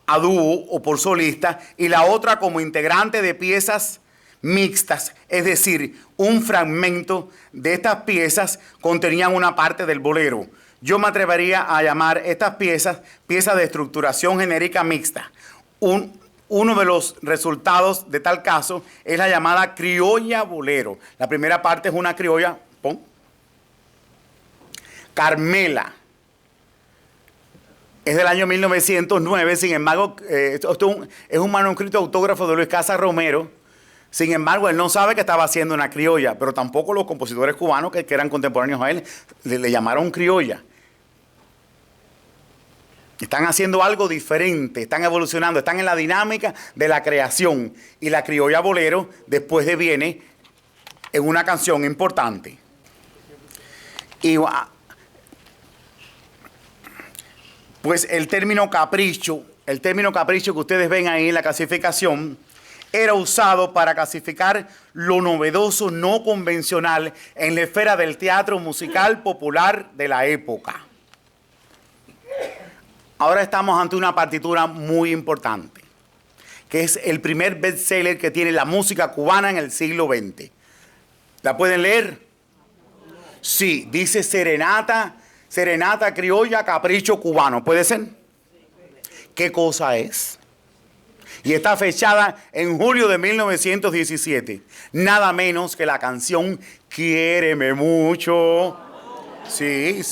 [SPEAKER 3] a dúo o por solista, y la otra como integrante de piezas mixtas, es decir, un fragmento de estas piezas contenían una parte del bolero. Yo me atrevería a llamar estas piezas de estructuración genérica mixta. Uno de los resultados de tal caso es la llamada criolla bolero. La primera parte es una criolla, Carmela. Es del año 1909, sin embargo, esto es un manuscrito autógrafo de Luis Casas Romero. Sin embargo, él no sabe que estaba haciendo una criolla, pero tampoco los compositores cubanos que eran contemporáneos a él le llamaron criolla. Están haciendo algo diferente, están evolucionando, están en la dinámica de la creación. Y la criolla bolero después deviene en una canción importante. Y pues el término capricho que ustedes ven ahí en la clasificación, era usado para clasificar lo novedoso, no convencional en la esfera del teatro musical popular de la época. Ahora estamos ante una partitura muy importante, que es el primer bestseller que tiene la música cubana en el siglo XX. ¿La pueden leer? Sí, dice Serenata criolla, capricho cubano. ¿Puede ser? ¿Qué cosa es? Y está fechada en julio de 1917. Nada menos que la canción Quiéreme mucho. Sí.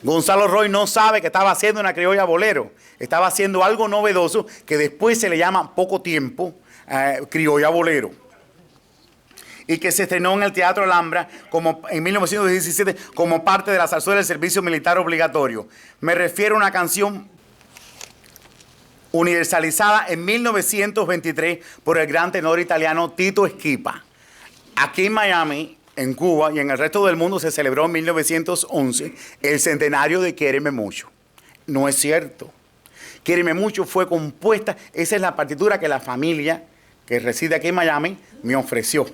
[SPEAKER 3] Gonzalo Roy no sabe que estaba haciendo una criolla bolero. Estaba haciendo algo novedoso que después se le llama poco tiempo criolla bolero. Y que se estrenó en el Teatro Alhambra en 1917 como parte de la zarzuela del servicio militar obligatorio. Me refiero a una canción universalizada en 1923 por el gran tenor italiano Tito Schipa. Aquí en Miami, en Cuba y en el resto del mundo se celebró en 1911 el centenario de Quiéreme mucho. No es cierto. Quiéreme mucho fue compuesta, esa es la partitura que la familia que reside aquí en Miami me ofreció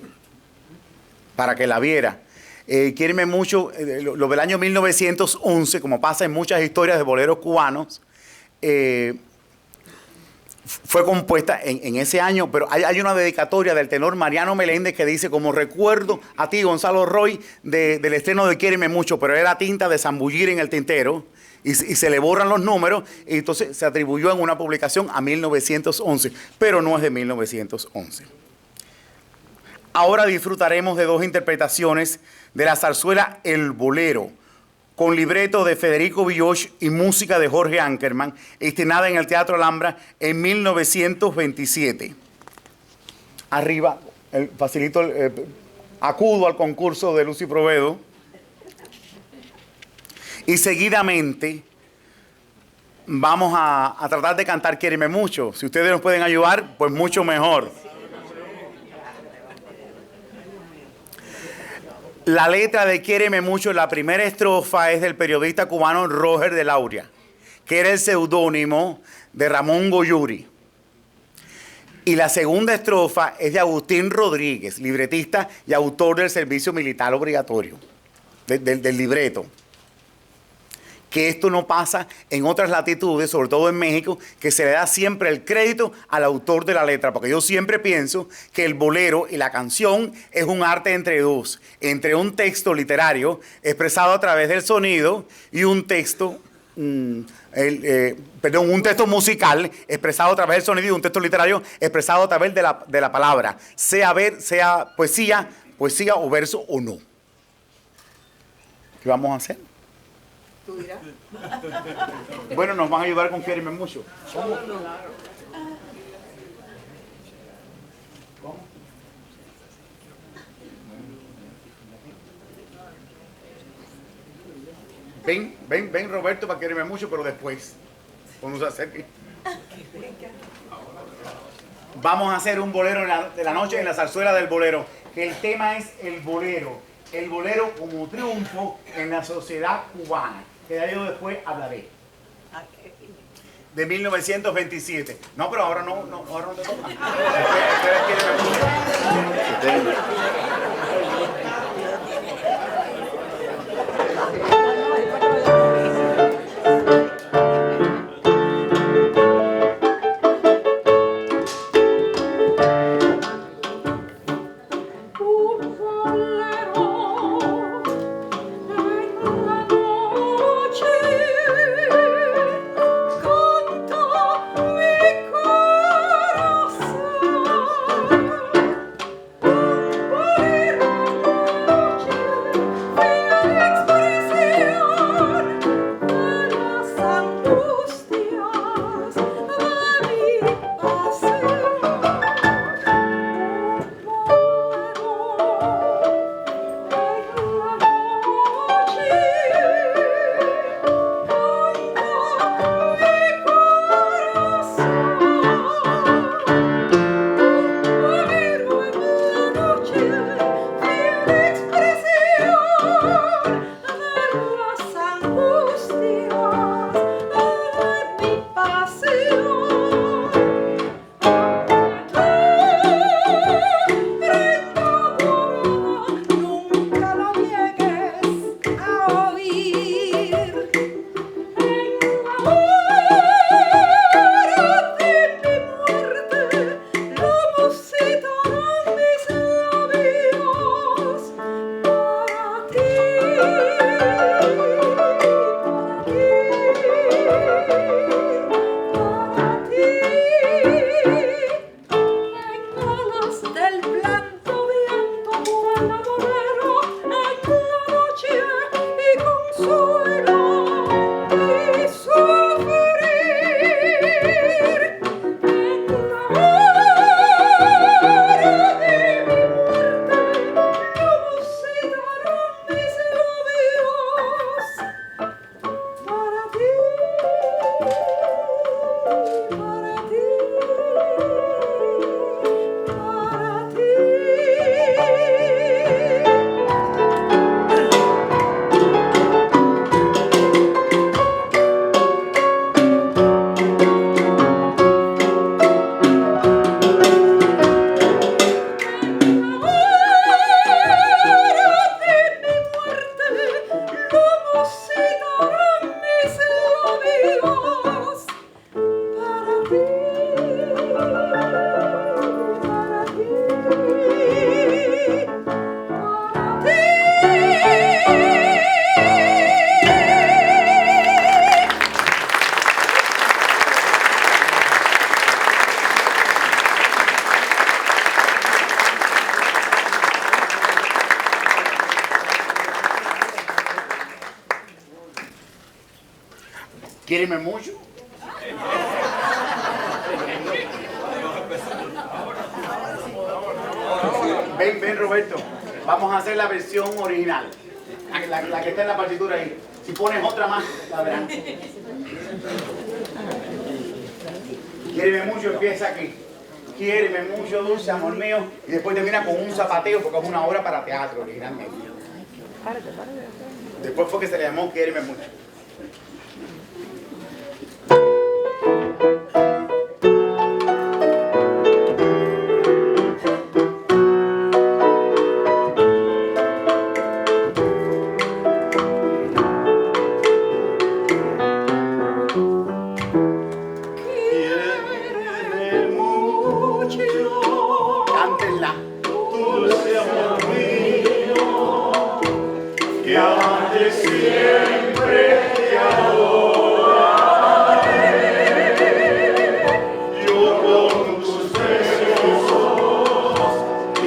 [SPEAKER 3] para que la viera. Quiéreme mucho, lo del año 1911, como pasa en muchas historias de boleros cubanos, fue compuesta en ese año, pero hay una dedicatoria del tenor Mariano Meléndez que dice: como recuerdo a ti, Gonzalo Roy, del estreno de Quiéreme Mucho, pero era tinta de zambullir en el tintero, y se le borran los números, y entonces se atribuyó en una publicación a 1911, pero no es de 1911. Ahora disfrutaremos de dos interpretaciones de la zarzuela El Bolero, con libreto de Federico Villós y música de Jorge Ankerman, estrenada en el Teatro Alhambra en 1927. Arriba, acudo al concurso de Lucy Provedo. Y seguidamente vamos a tratar de cantar Quiéreme Mucho. Si ustedes nos pueden ayudar, pues mucho mejor. La letra de Quiéreme Mucho, la primera estrofa es del periodista cubano Roger de Lauria, que era el seudónimo de Ramón Goyuri. Y la segunda estrofa es de Agustín Rodríguez, libretista y autor del Servicio Militar Obligatorio, del libreto. Que esto no pasa en otras latitudes, sobre todo en México, que se le da siempre el crédito al autor de la letra, porque yo siempre pienso que el bolero y la canción es un arte entre dos, entre un texto literario expresado a través del sonido y un texto, un texto musical expresado a través del sonido y un texto literario expresado a través de la palabra, sea poesía o verso o no. ¿Qué vamos a hacer?
[SPEAKER 2] ¿Tú dirás?
[SPEAKER 3] Bueno, nos van a ayudar con Quiéreme Mucho. ¿Cómo? Ven, Roberto, para Quiéreme Mucho, pero después, cuando se acerque. Vamos a hacer un bolero de la noche en la zarzuela del bolero, que el tema es el bolero como triunfo en la sociedad cubana, que de ello después hablaré. De 1927. No, pero ahora no te toca. Espera, Quiéreme Mucho.
[SPEAKER 5] Canta mi corazón.
[SPEAKER 3] Quiéreme mucho. Ven, Roberto. Vamos a hacer la versión original. La que está en la partitura ahí. Si pones otra más, la verán. Quiéreme mucho, empieza aquí. Quiéreme mucho, dulce amor mío. Y después termina con un zapateo porque es una obra para teatro originalmente. Después fue que se le llamó Quiéreme mucho. Cántenla.
[SPEAKER 5] Dulce amor mío, que antes siempre te adoraré. Yo con tus besos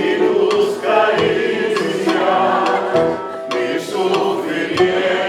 [SPEAKER 5] y tus caricias, mi sufrimiento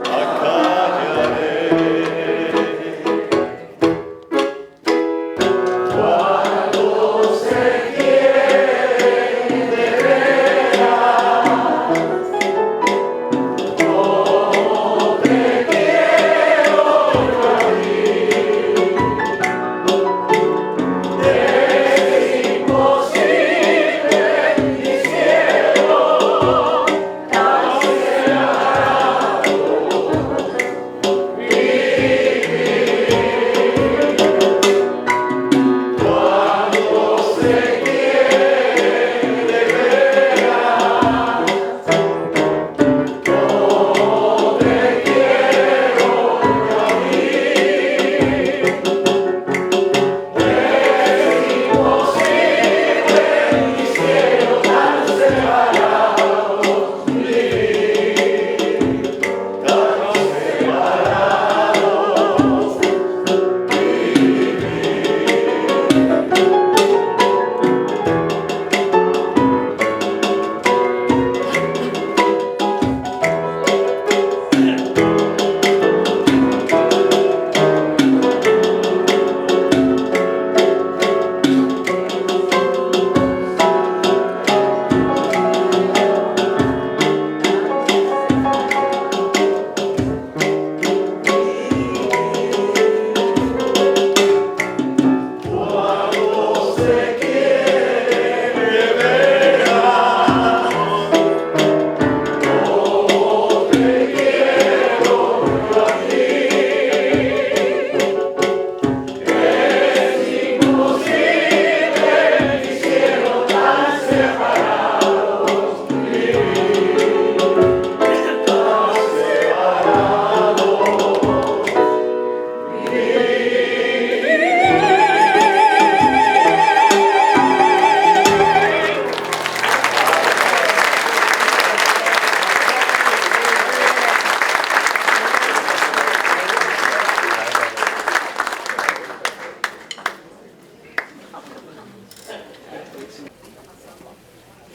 [SPEAKER 5] acallaré.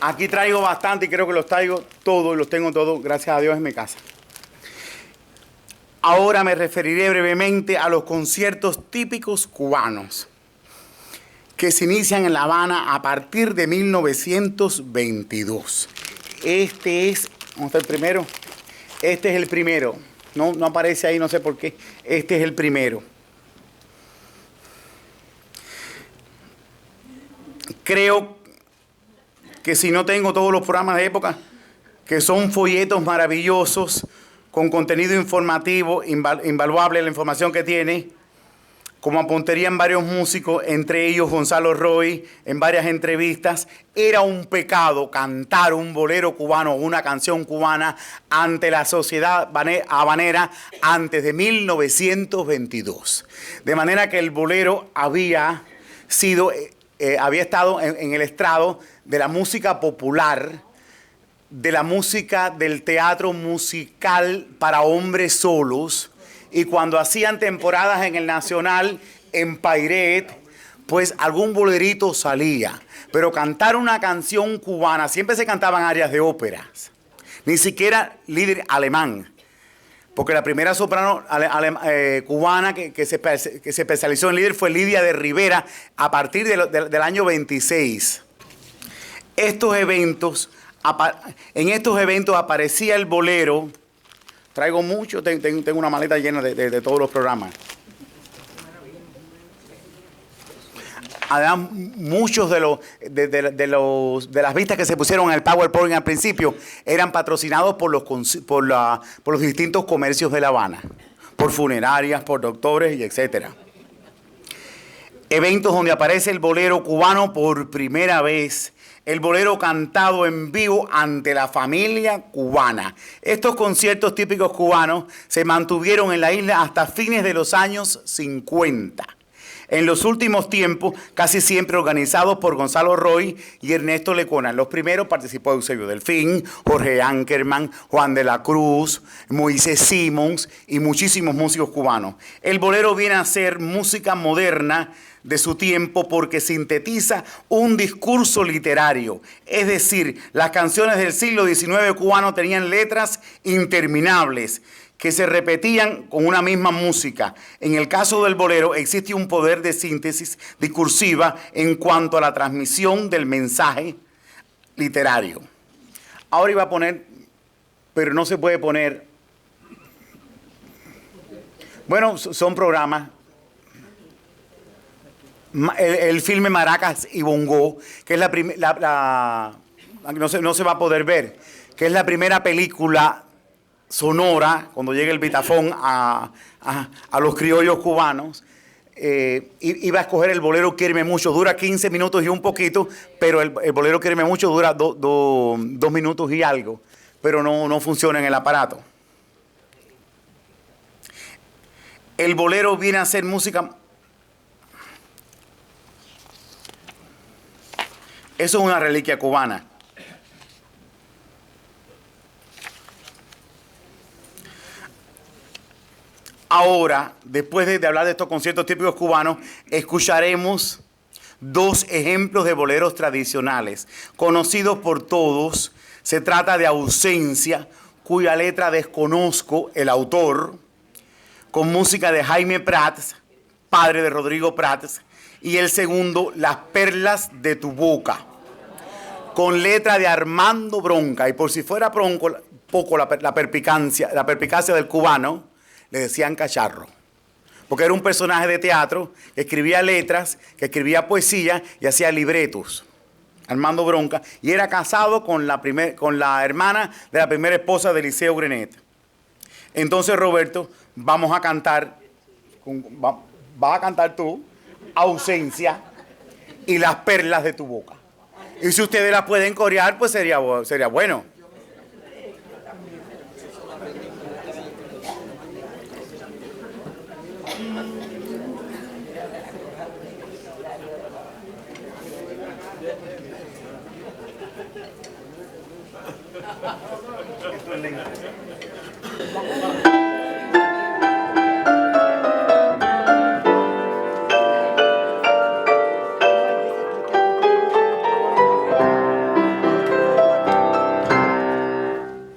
[SPEAKER 3] Aquí traigo bastante y creo que los traigo todos, los tengo todos, gracias a Dios, en mi casa. Ahora me referiré brevemente a los conciertos típicos cubanos que se inician en La Habana a partir de 1922. Este es, vamos a ver primero, este es el primero. No aparece ahí, no sé por qué. Este es el primero. Creo que si no tengo todos los programas de época, que son folletos maravillosos, con contenido informativo, invaluable la información que tiene, Como apuntarían varios músicos, entre ellos Gonzalo Roy, en varias entrevistas, era un pecado cantar un bolero cubano o una canción cubana ante la sociedad habanera antes de 1922. De manera que el bolero había estado en el estrado de la música popular, de la música del teatro musical para hombres solos, y cuando hacían temporadas en el Nacional, en Pairet, pues algún bolerito salía. Pero cantar una canción cubana, siempre se cantaban arias de óperas, ni siquiera líder alemán. Porque la primera soprano cubana que se especializó en líder fue Lidia de Rivera a partir del año 26. En estos eventos aparecía el bolero. Traigo mucho, tengo una maleta llena de todos los programas. Además, muchos de las vistas que se pusieron en el PowerPoint al principio eran patrocinados por los distintos comercios de La Habana, por funerarias, por doctores y etcétera. Eventos donde aparece el bolero cubano por primera vez, el bolero cantado en vivo ante la familia cubana. Estos conciertos típicos cubanos se mantuvieron en la isla hasta fines de los años 50. En los últimos tiempos, casi siempre organizados por Gonzalo Roy y Ernesto Lecona. En los primeros participó Eusebio Delfín, Jorge Ankerman, Juan de la Cruz, Moisés Simons y muchísimos músicos cubanos. El bolero viene a ser música moderna de su tiempo porque sintetiza un discurso literario. Es decir, las canciones del siglo XIX cubano tenían letras interminables que se repetían con una misma música. En el caso del bolero existe un poder de síntesis discursiva en cuanto a la transmisión del mensaje literario. Ahora iba a poner, pero no se puede poner. Bueno, son programas. El filme Maracas y Bongo, que es no se va a poder ver, que es la primera película sonora, cuando llega el Vitafón a los criollos cubanos. Iba a escoger el bolero Quiéreme Mucho, dura 15 minutos y un poquito, pero el bolero Quiéreme Mucho dura 2 minutos y algo, pero no funciona en el aparato. El bolero viene a ser música. Eso es una reliquia cubana. Ahora, después de hablar de estos conciertos típicos cubanos, escucharemos 2 ejemplos de boleros tradicionales, conocidos por todos. Se trata de Ausencia, cuya letra desconozco el autor, con música de Jaime Prats, padre de Rodrigo Prats, y el segundo, Las Perlas de tu Boca, con letra de Armando Bronca. Y por si fuera poco la perspicacia del cubano, le decían Cacharro, porque era un personaje de teatro que escribía letras, que escribía poesía y hacía libretos. Armando Bronca, y era casado con la hermana de la primera esposa de Eliseo Grenet. Entonces, Roberto, vamos a cantar, vas a cantar tú, Ausencia y Las Perlas de tu Boca. Y si ustedes las pueden corear, pues sería bueno.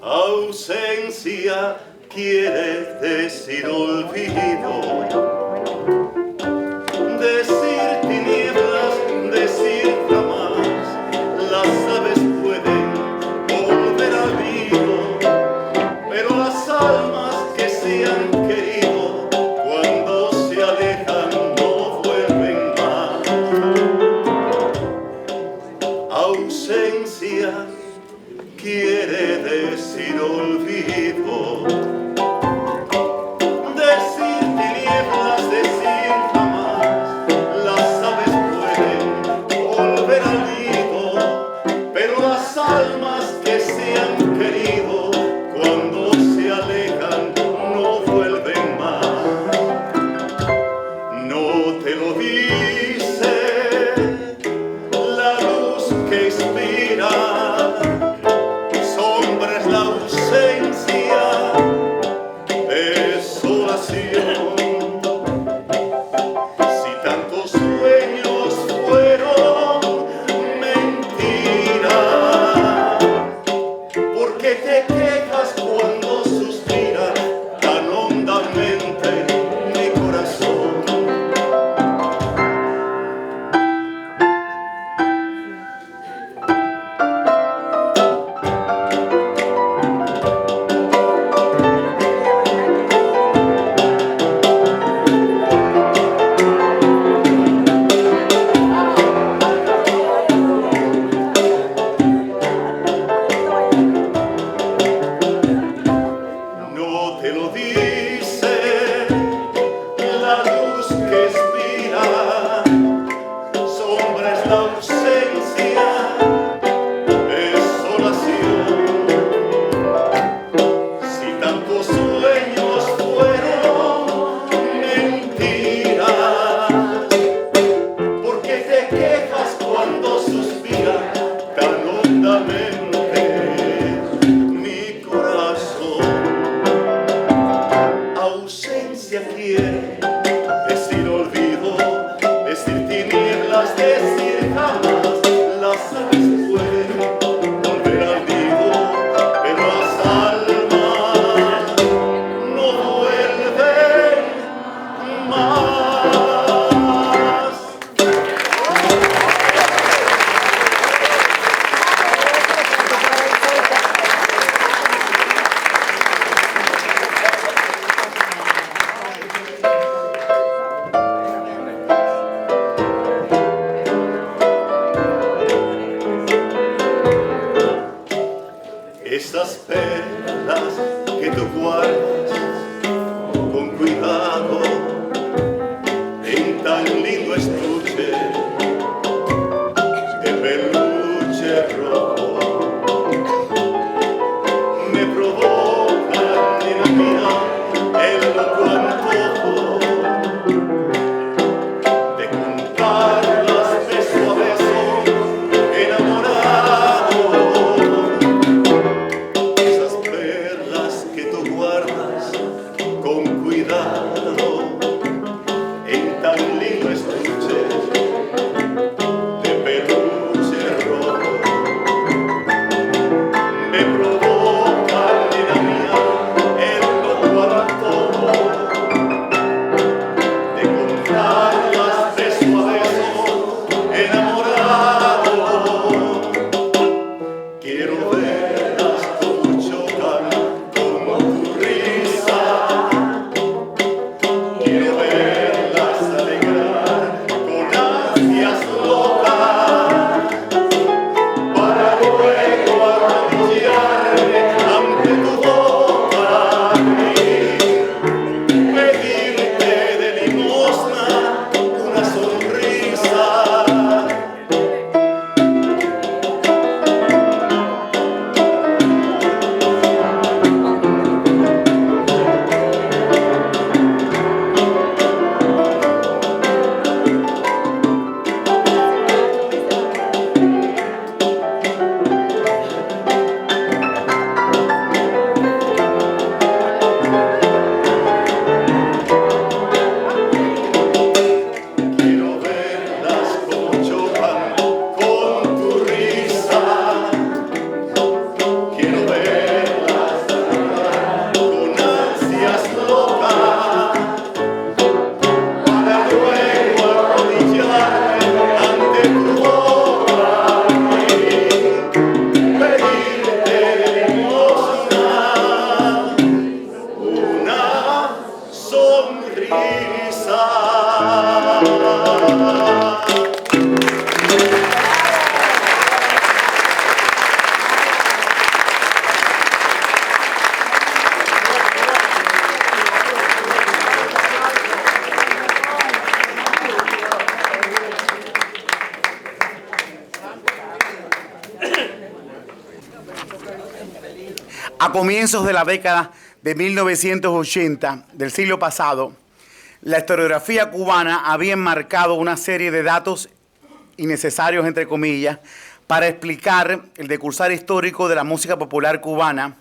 [SPEAKER 5] Ausencia quiere decir olvido, decir tinieblas, decir jamás. Las aves pueden volver al vivo, pero las almas que se han querido, cuando se alejan no vuelven más. Ausencia quiere decir olvido, decir tinieblas, decir jamás. se han querido, cuando se alejan no vuelven más. No te lo dice la luz que inspira, sombra es la ausencia, desolación. Si tantos sueños fueron mentira, ¿por qué te quejas cuando suspira tan hondamente mi corazón? No te lo dice la luz que expira, sombra es la ausencia, desolación. Si tantos sueños fueron mentiras, ¿por qué te quejas cuando suspira tan hondamente mi corazón? Ausencia quiere decir olvido, decir tinieblas, decir jamás. Las aves pueden volver al nido, pero las almas no vuelven más. Esas perlas que tú guardas con cuidado en tan lindo estuche de peluche rojo, me provocan en mira el loco antojo de contarlas beso a beso enamorado. Esas perlas que tú guardas con cuidado en tan lindo estuche de peluche rojo, me provocan nena mía el loco antojo de contarlas beso a beso enamorado. Quiero verlas como chocan con tu risa, quiero verlas alegrar con ansias locas, para luego arrodillarme ante tu boca y pedirte de limosna una sonrisa.
[SPEAKER 3] A comienzos de la década de 1980 del siglo pasado, la historiografía cubana había enmarcado una serie de datos innecesarios, entre comillas, para explicar el decursar histórico de la música popular cubana.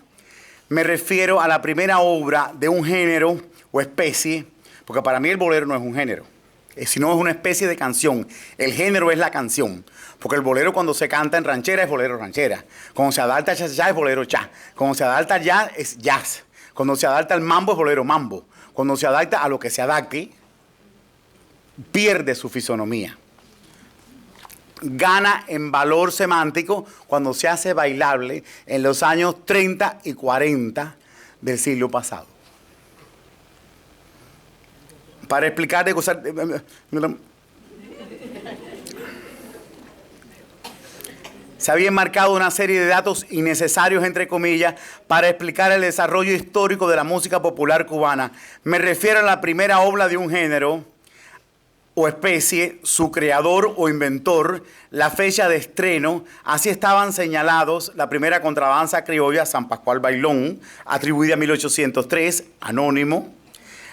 [SPEAKER 3] Me refiero a la primera obra de un género o especie, porque para mí el bolero no es un género, sino es una especie de canción. El género es la canción, porque el bolero cuando se canta en ranchera es bolero ranchera, cuando se adapta al cha-cha-cha es bolero cha, cuando se adapta al jazz es jazz, cuando se adapta al mambo es bolero mambo, cuando se adapta a lo que se adapte, pierde su fisonomía. Gana en valor semántico cuando se hace bailable en los años 30 y 40 del siglo pasado. Para explicar de cosas... Se había enmarcado una serie de datos innecesarios, entre comillas, para explicar el desarrollo histórico de la música popular cubana. Me refiero a la primera obra de un género o especie, su creador o inventor, la fecha de estreno. Así estaban señalados la primera contradanza criolla, San Pascual Bailón, atribuida a 1803, anónimo.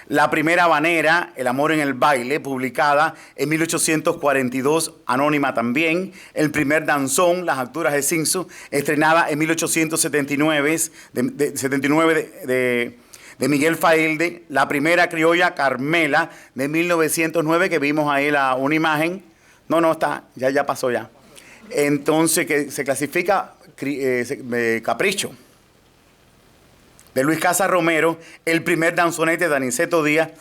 [SPEAKER 3] La primera habanera, El amor en el baile, publicada en 1842, anónima también. El primer danzón, Las Alturas de Cinso, estrenada en 1879, de Miguel Faelde. La primera criolla, Carmela, de 1909, que vimos ahí una imagen. No está, ya pasó ya. Entonces, que se clasifica Capricho, de Luis Casa Romero. El primer danzonete de Aniceto Díaz,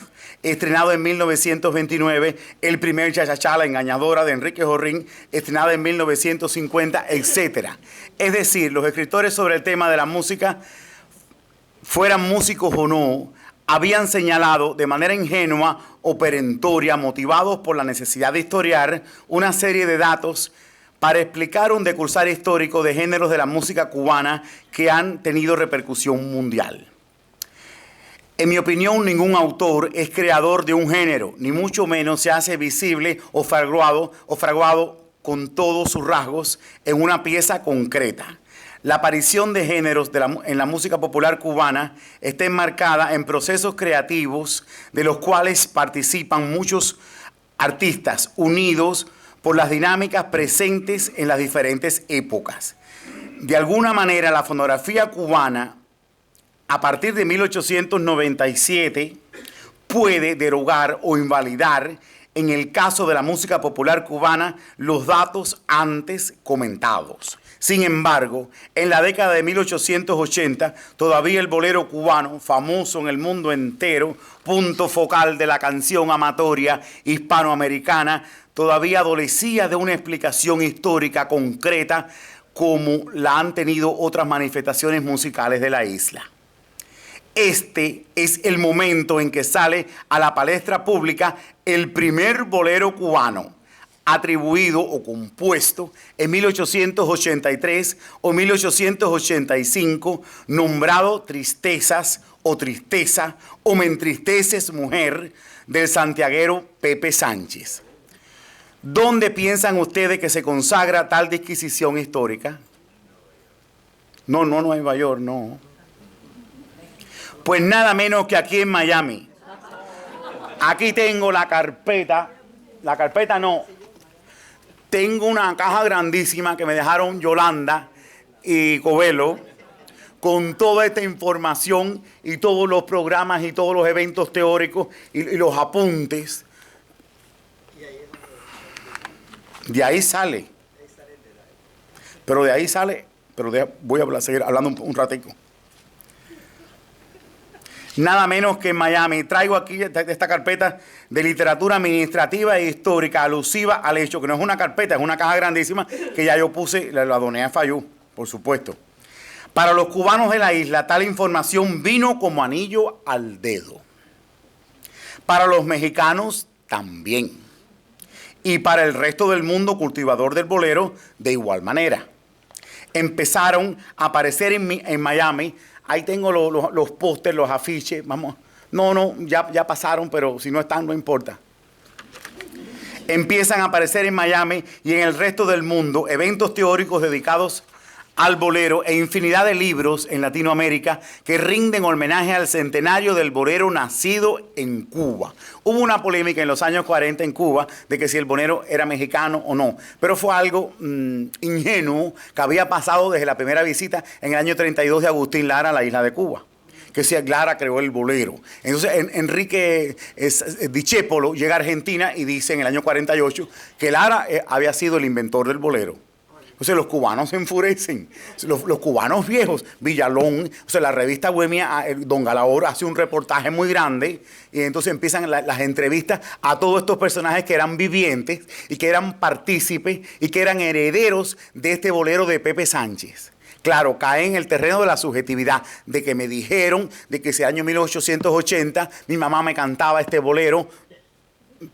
[SPEAKER 3] estrenado en 1929. El primer cha-cha-cha, La engañadora, de Enrique Jorrín, estrenada en 1950, etc. Es decir, los escritores sobre el tema de la música, fueran músicos o no, habían señalado de manera ingenua o perentoria, motivados por la necesidad de historiar, una serie de datos para explicar un decursar histórico de géneros de la música cubana que han tenido repercusión mundial. En mi opinión, ningún autor es creador de un género, ni mucho menos se hace visible o fraguado con todos sus rasgos en una pieza concreta. La aparición de géneros en la música popular cubana está enmarcada en procesos creativos de los cuales participan muchos artistas unidos por las dinámicas presentes en las diferentes épocas. De alguna manera, la fonografía cubana, a partir de 1897, puede derogar o invalidar, en el caso de la música popular cubana, los datos antes comentados. Sin embargo, en la década de 1880, todavía el bolero cubano, famoso en el mundo entero, punto focal de la canción amatoria hispanoamericana, todavía adolecía de una explicación histórica concreta como la han tenido otras manifestaciones musicales de la isla. Este es el momento en que sale a la palestra pública el primer bolero cubano, atribuido o compuesto en 1883 o 1885, nombrado Tristezas o Tristeza o Me entristeces mujer, del santiaguero Pepe Sánchez. ¿Dónde piensan ustedes que se consagra tal disquisición histórica? No, Nueva York, no. Pues nada menos que aquí en Miami. Aquí tengo la carpeta no, tengo una caja grandísima que me dejaron Yolanda y Covelo, con toda esta información y todos los programas y todos los eventos teóricos y los apuntes. De ahí sale. Voy a seguir hablando un ratico. Nada menos que en Miami. Traigo aquí esta carpeta de literatura administrativa e histórica alusiva al hecho, que no es una carpeta, es una caja grandísima que ya yo puse, la doné a Fayú, por supuesto. Para los cubanos de la isla, tal información vino como anillo al dedo. Para los mexicanos, también. Y para el resto del mundo cultivador del bolero, de igual manera. Empezaron a aparecer en Miami. Ahí tengo los pósters, los afiches. Vamos. Ya pasaron, pero si no están, no importa. Empiezan a aparecer en Miami y en el resto del mundo eventos teóricos dedicados al bolero e infinidad de libros en Latinoamérica que rinden homenaje al centenario del bolero nacido en Cuba. Hubo una polémica en los años 40 en Cuba de que si el bolero era mexicano o no, pero fue algo ingenuo que había pasado desde la primera visita en el año 32 de Agustín Lara a la isla de Cuba, que si Lara creó el bolero. Entonces Enrique Discépolo llega a Argentina y dice en el año 48 que Lara había sido el inventor del bolero. Entonces los cubanos se enfurecen, los cubanos viejos, Villalón, o sea, la revista Bohemia, Don Galaor hace un reportaje muy grande y entonces empiezan las entrevistas a todos estos personajes que eran vivientes y que eran partícipes y que eran herederos de este bolero de Pepe Sánchez. Claro, cae en el terreno de la subjetividad, de que me dijeron de que ese año 1880 mi mamá me cantaba este bolero,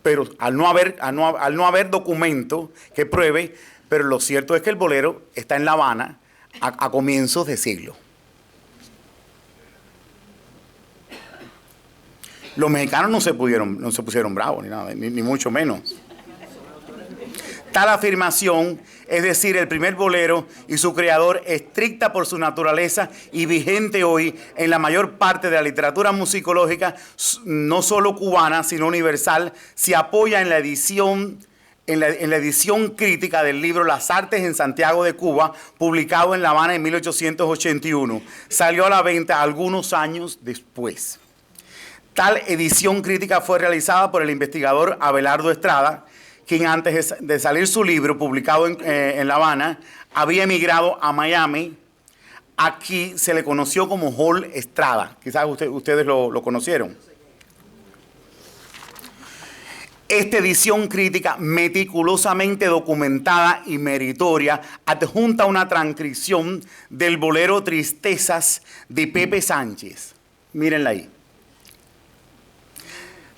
[SPEAKER 3] pero al no haber documento que pruebe. Pero lo cierto es que el bolero está en La Habana a comienzos de siglo. Los mexicanos no se pusieron bravos, ni nada, ni mucho menos. Tal afirmación, es decir, el primer bolero y su creador, estricta por su naturaleza y vigente hoy en la mayor parte de la literatura musicológica, no solo cubana, sino universal, se apoya en la edición crítica del libro Las Artes en Santiago de Cuba, publicado en La Habana en 1881. Salió a la venta algunos años después. Tal edición crítica fue realizada por el investigador Abelardo Estrada, quien antes de salir su libro, publicado en La Habana, había emigrado a Miami. Aquí se le conoció como Hall Estrada. Quizás ustedes lo conocieron. Esta edición crítica meticulosamente documentada y meritoria adjunta una transcripción del bolero Tristezas de Pepe Sánchez. Mírenla ahí.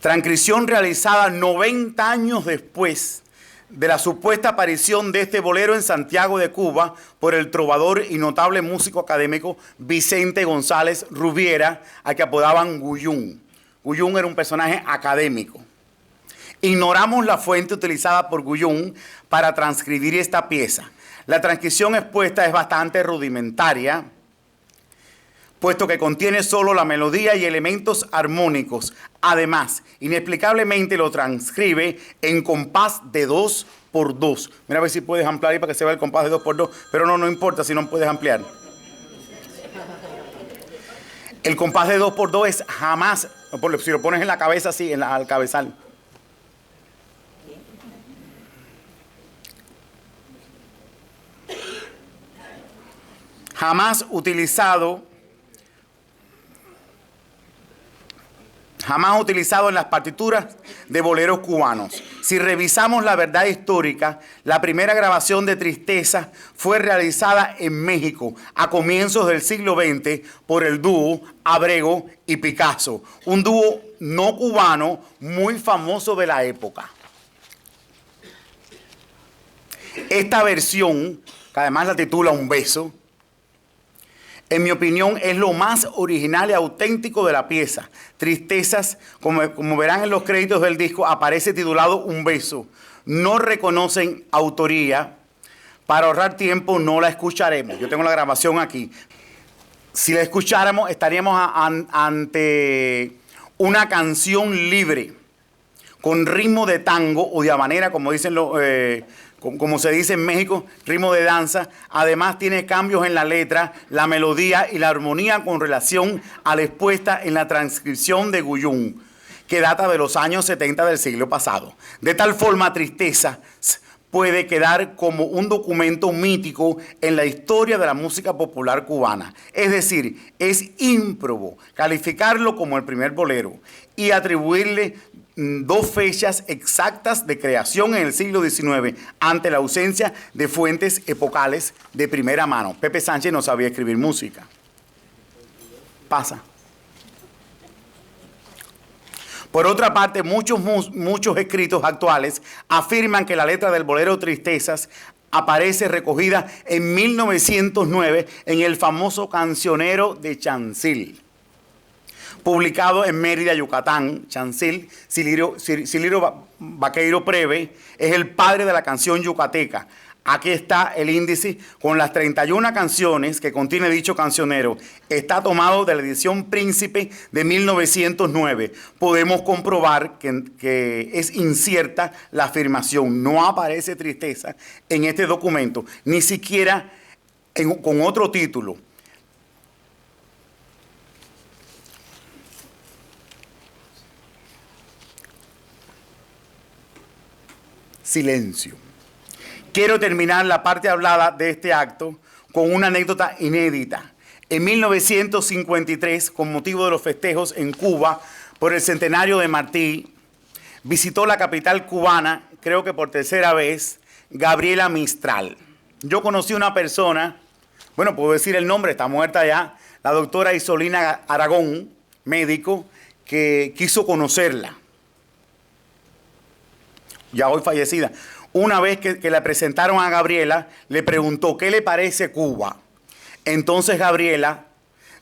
[SPEAKER 3] Transcripción realizada 90 años después de la supuesta aparición de este bolero en Santiago de Cuba por el trovador y notable músico académico Vicente González Rubiera, a que apodaban Guyún. Guyún era un personaje académico. Ignoramos la fuente utilizada por Guyún para transcribir esta pieza. La transcripción expuesta es bastante rudimentaria, puesto que contiene solo la melodía y elementos armónicos. Además, inexplicablemente lo transcribe en compás de 2x2. Mira a ver si puedes ampliar ahí para que se vea el compás de 2x2, pero no importa si no puedes ampliar. El compás de 2x2 es jamás, si lo pones en la cabeza así, al cabezal. Jamás utilizado en las partituras de boleros cubanos. Si revisamos la verdad histórica, la primera grabación de Tristeza fue realizada en México a comienzos del siglo XX por el dúo Abrego y Picasso, un dúo no cubano muy famoso de la época. Esta versión, que además la titula Un beso, en mi opinión, es lo más original y auténtico de la pieza. Tristezas, como verán en los créditos del disco, aparece titulado Un beso. No reconocen autoría. Para ahorrar tiempo, no la escucharemos. Yo tengo la grabación aquí. Si la escucháramos, estaríamos ante una canción libre, con ritmo de tango o de habanera, como dicen como se dice en México, ritmo de danza. Además tiene cambios en la letra, la melodía y la armonía con relación a la expuesta en la transcripción de Guyún, que data de los años 70 del siglo pasado. De tal forma, Tristeza puede quedar como un documento mítico en la historia de la música popular cubana. Es decir, es ímprobo calificarlo como el primer bolero y atribuirle 2 fechas exactas de creación en el siglo XIX ante la ausencia de fuentes epocales de primera mano. Pepe Sánchez no sabía escribir música. Pasa. Por otra parte, muchos escritos actuales afirman que la letra del bolero Tristezas aparece recogida en 1909 en el famoso Cancionero de Chancil, publicado en Mérida, Yucatán. Chancil, Ciliro Vaqueiro Preve, es el padre de la canción yucateca. Aquí está el índice con las 31 canciones que contiene dicho cancionero. Está tomado de la edición Príncipe de 1909. Podemos comprobar que es incierta la afirmación. No aparece tristeza en este documento, ni siquiera con otro título. Silencio. Quiero terminar la parte hablada de este acto con una anécdota inédita. En 1953, con motivo de los festejos en Cuba por el centenario de Martí, visitó la capital cubana, creo que por tercera vez, Gabriela Mistral. Yo conocí una persona, bueno, puedo decir el nombre, está muerta ya, la doctora Isolina Aragón, médico, que quiso conocerla. Ya hoy fallecida. Una vez que le presentaron a Gabriela, le preguntó, ¿qué le parece Cuba? Entonces Gabriela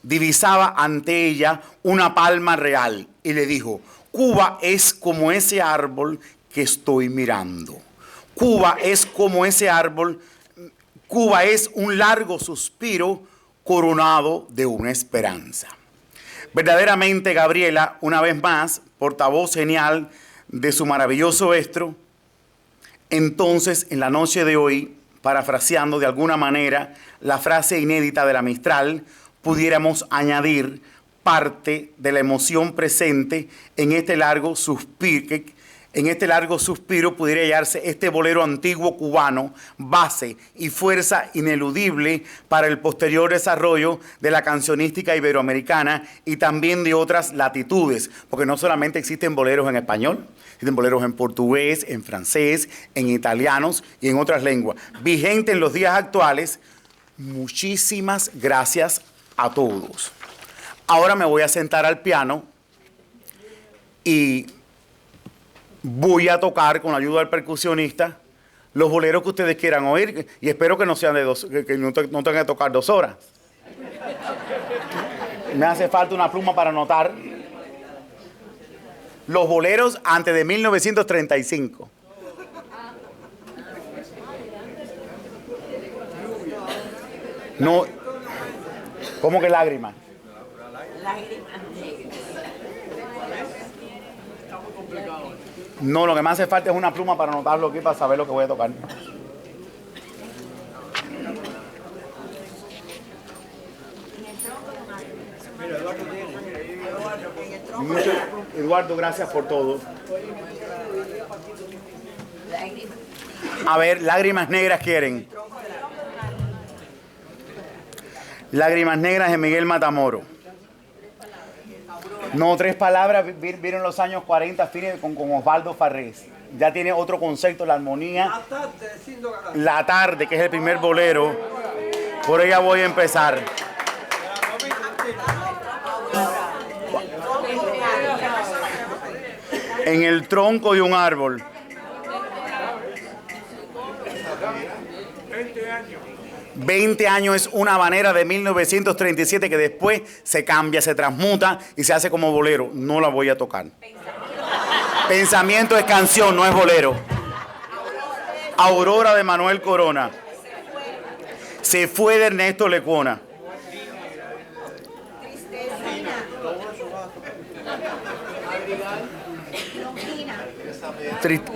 [SPEAKER 3] divisaba ante ella una palma real y le dijo, Cuba es como ese árbol que estoy mirando. Cuba es como ese árbol, Cuba es un largo suspiro coronado de una esperanza. Verdaderamente Gabriela, una vez más, portavoz genial de su maravilloso estro. Entonces, en la noche de hoy, parafraseando de alguna manera la frase inédita de la Mistral, pudiéramos añadir parte de la emoción presente en este largo suspiro. En este largo suspiro pudiera hallarse este bolero antiguo cubano, base y fuerza ineludible para el posterior desarrollo de la cancionística iberoamericana y también de otras latitudes, porque no solamente existen boleros en español, existen boleros en portugués, en francés, en italianos y en otras lenguas. Vigente en los días actuales. Muchísimas gracias a todos. Ahora me voy a sentar al piano y voy a tocar con la ayuda del percusionista los boleros que ustedes quieran oír y espero que no sean que no tengan que tocar 2 horas. Me hace falta una pluma para anotar los boleros antes de 1935. No, ¿cómo que lágrimas? No, lo que me hace falta es una pluma para anotarlo aquí para saber lo que voy a tocar. Eduardo, gracias por todo. A ver, lágrimas negras quieren. Lágrimas negras de Miguel Matamoros. No, 3 palabras, vieron los años 40 fines con Osvaldo Farrés. Ya tiene otro concepto, la armonía. La tarde, que es el primer bolero. Por ella voy a empezar. En el tronco de un árbol. 20 años es una habanera de 1937 que después se cambia, se transmuta y se hace como bolero. No la voy a tocar. Pensamiento es canción, no es bolero. Aurora de Manuel Corona. Se fue de Ernesto Lecuona.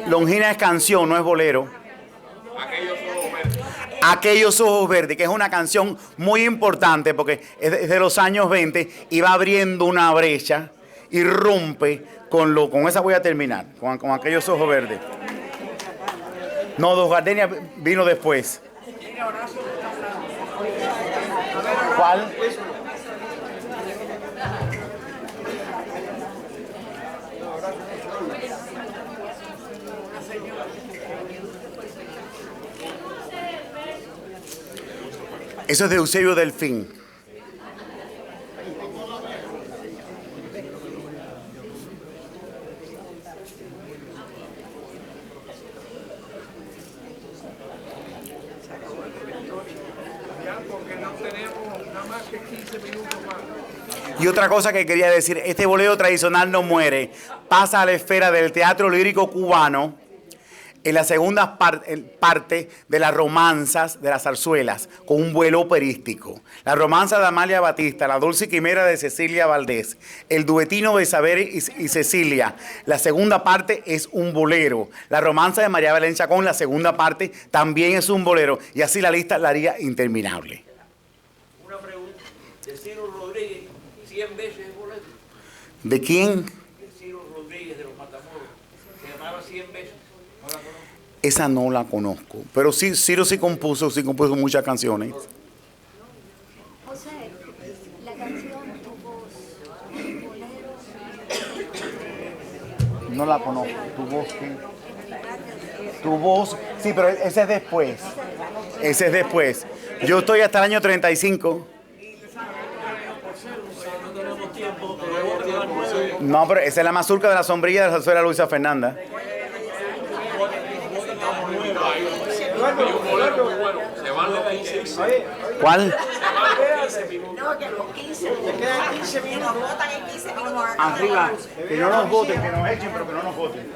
[SPEAKER 3] Longina es canción, no es bolero. Aquellos ojos verdes, que es una canción muy importante porque es de los años 20 y va abriendo una brecha y rompe con esa voy a terminar, con aquellos ojos verdes. No, Dos Gardenias vino después. ¿Cuál? Eso es de Eusebio Delfín. Y otra cosa que quería decir, este bolero tradicional no muere, pasa a la esfera del teatro lírico cubano En la segunda parte de las romanzas de las zarzuelas, con un vuelo operístico. La romanza de Amalia Batista, la dulce quimera de Cecilia Valdés, el duetino de Isabel y Cecilia. La segunda parte es un bolero. La romanza de María Belén Chacón, la segunda parte también es un bolero. Y así la lista la haría interminable.
[SPEAKER 6] Una pregunta. De Ciro Rodríguez, 100 veces el bolero.
[SPEAKER 3] ¿De quién?
[SPEAKER 6] De Ciro Rodríguez de los Matamoros. Se llamaba 100 veces. No la conozco.
[SPEAKER 3] Esa no la conozco. Pero sí, Ciro sí compuso muchas canciones.
[SPEAKER 7] José, la canción Tu Voz, bolero.
[SPEAKER 3] No la conozco. Tu voz, ¿qué? Tu voz. Sí, pero ese es después. Ese es después. Yo estoy hasta el año 35. No, pero esa es la mazurca de la sombrilla de la zarzuela Luisa Fernanda. ¿Cuál?
[SPEAKER 2] No, que los 15 minutos votan en 15 minutos.
[SPEAKER 3] Arriba. Que no nos voten, que nos echen, pero que no nos voten.